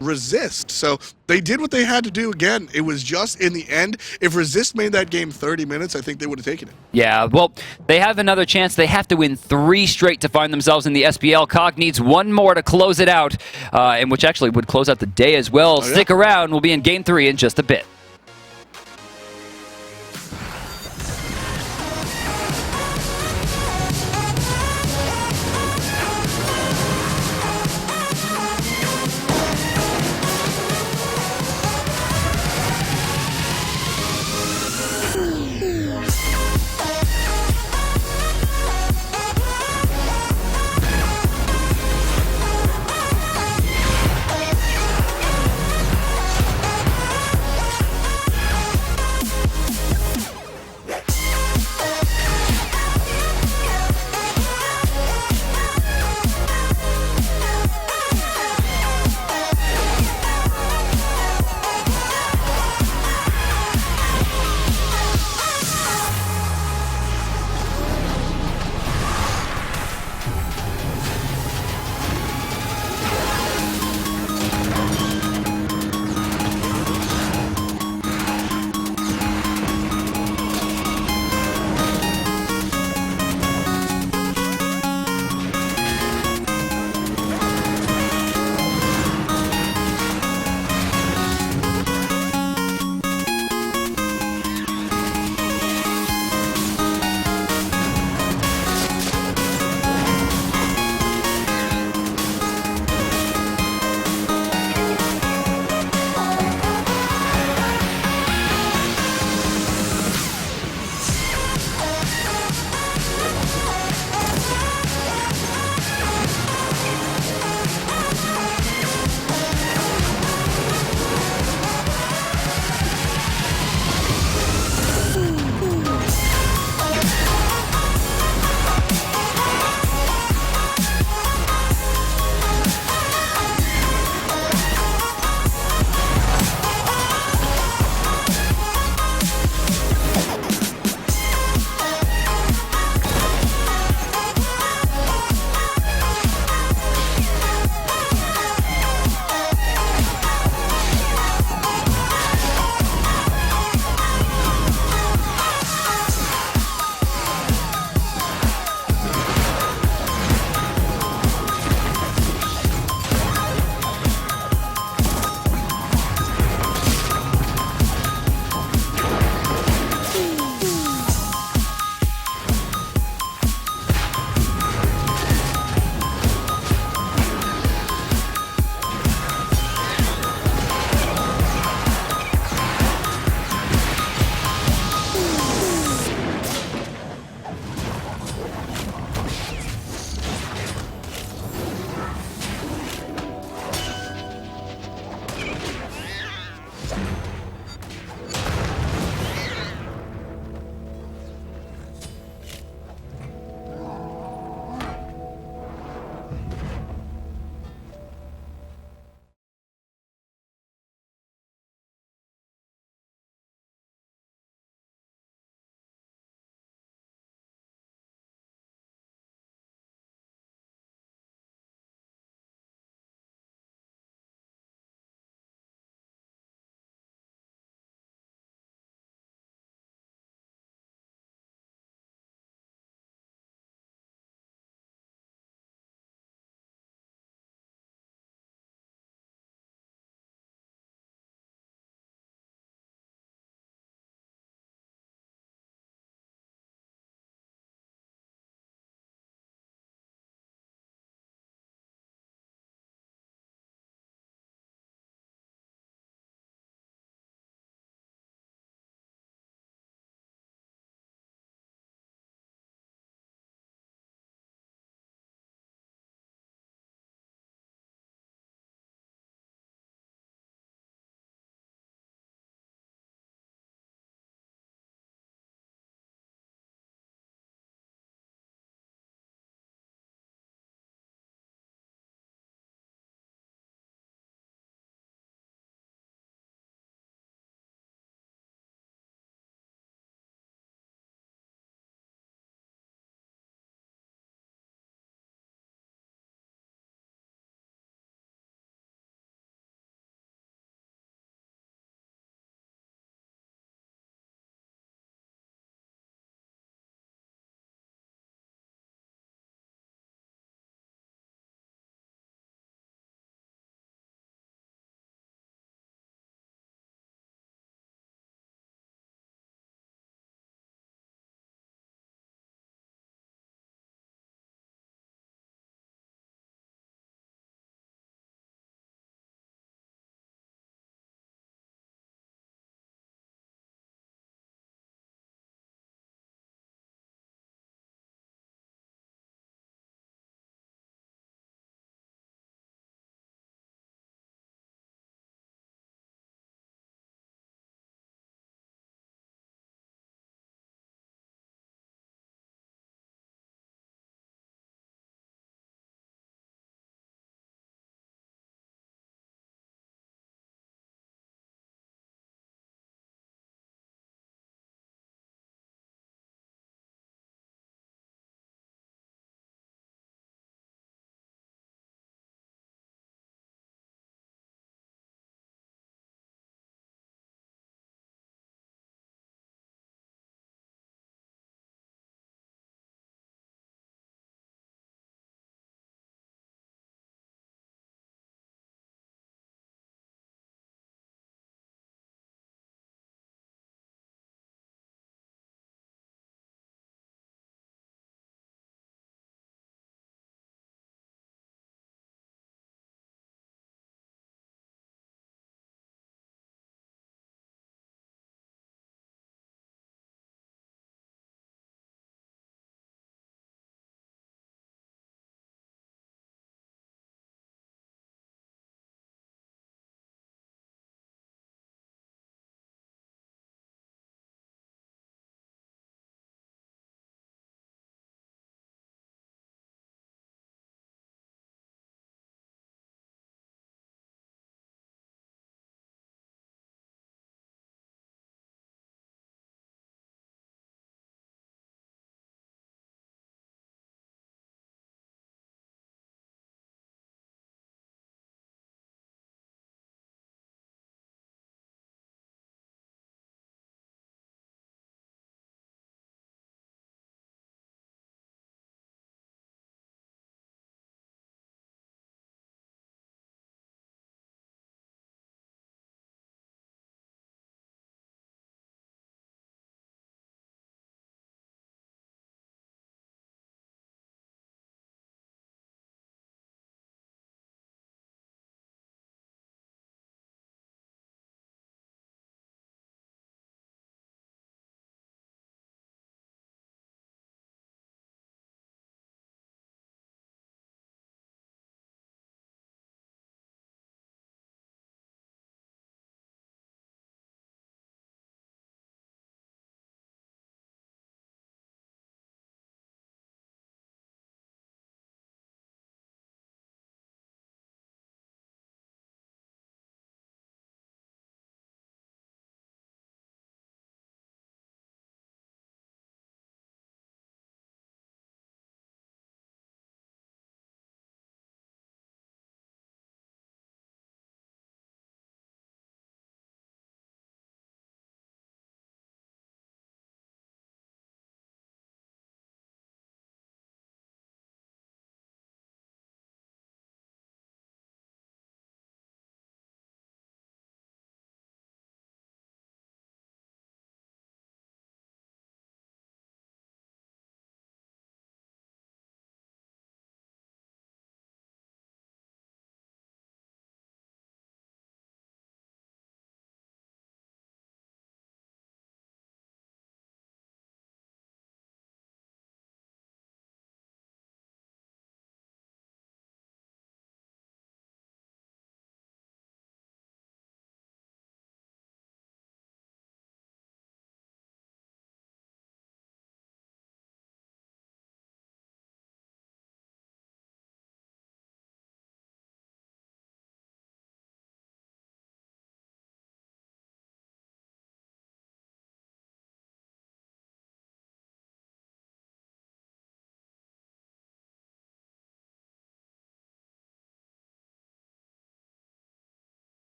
Resist. So they did what they had to do. Again, it was just in the end. If Resist made that game 30 minutes, I think they would have taken it. Yeah, well, they have another chance. They have to win 3 straight to find themselves in the SPL. Cog needs 1 more to close it out, and which actually would close out the day as well. Stick around. We'll be in Game 3 in just a bit.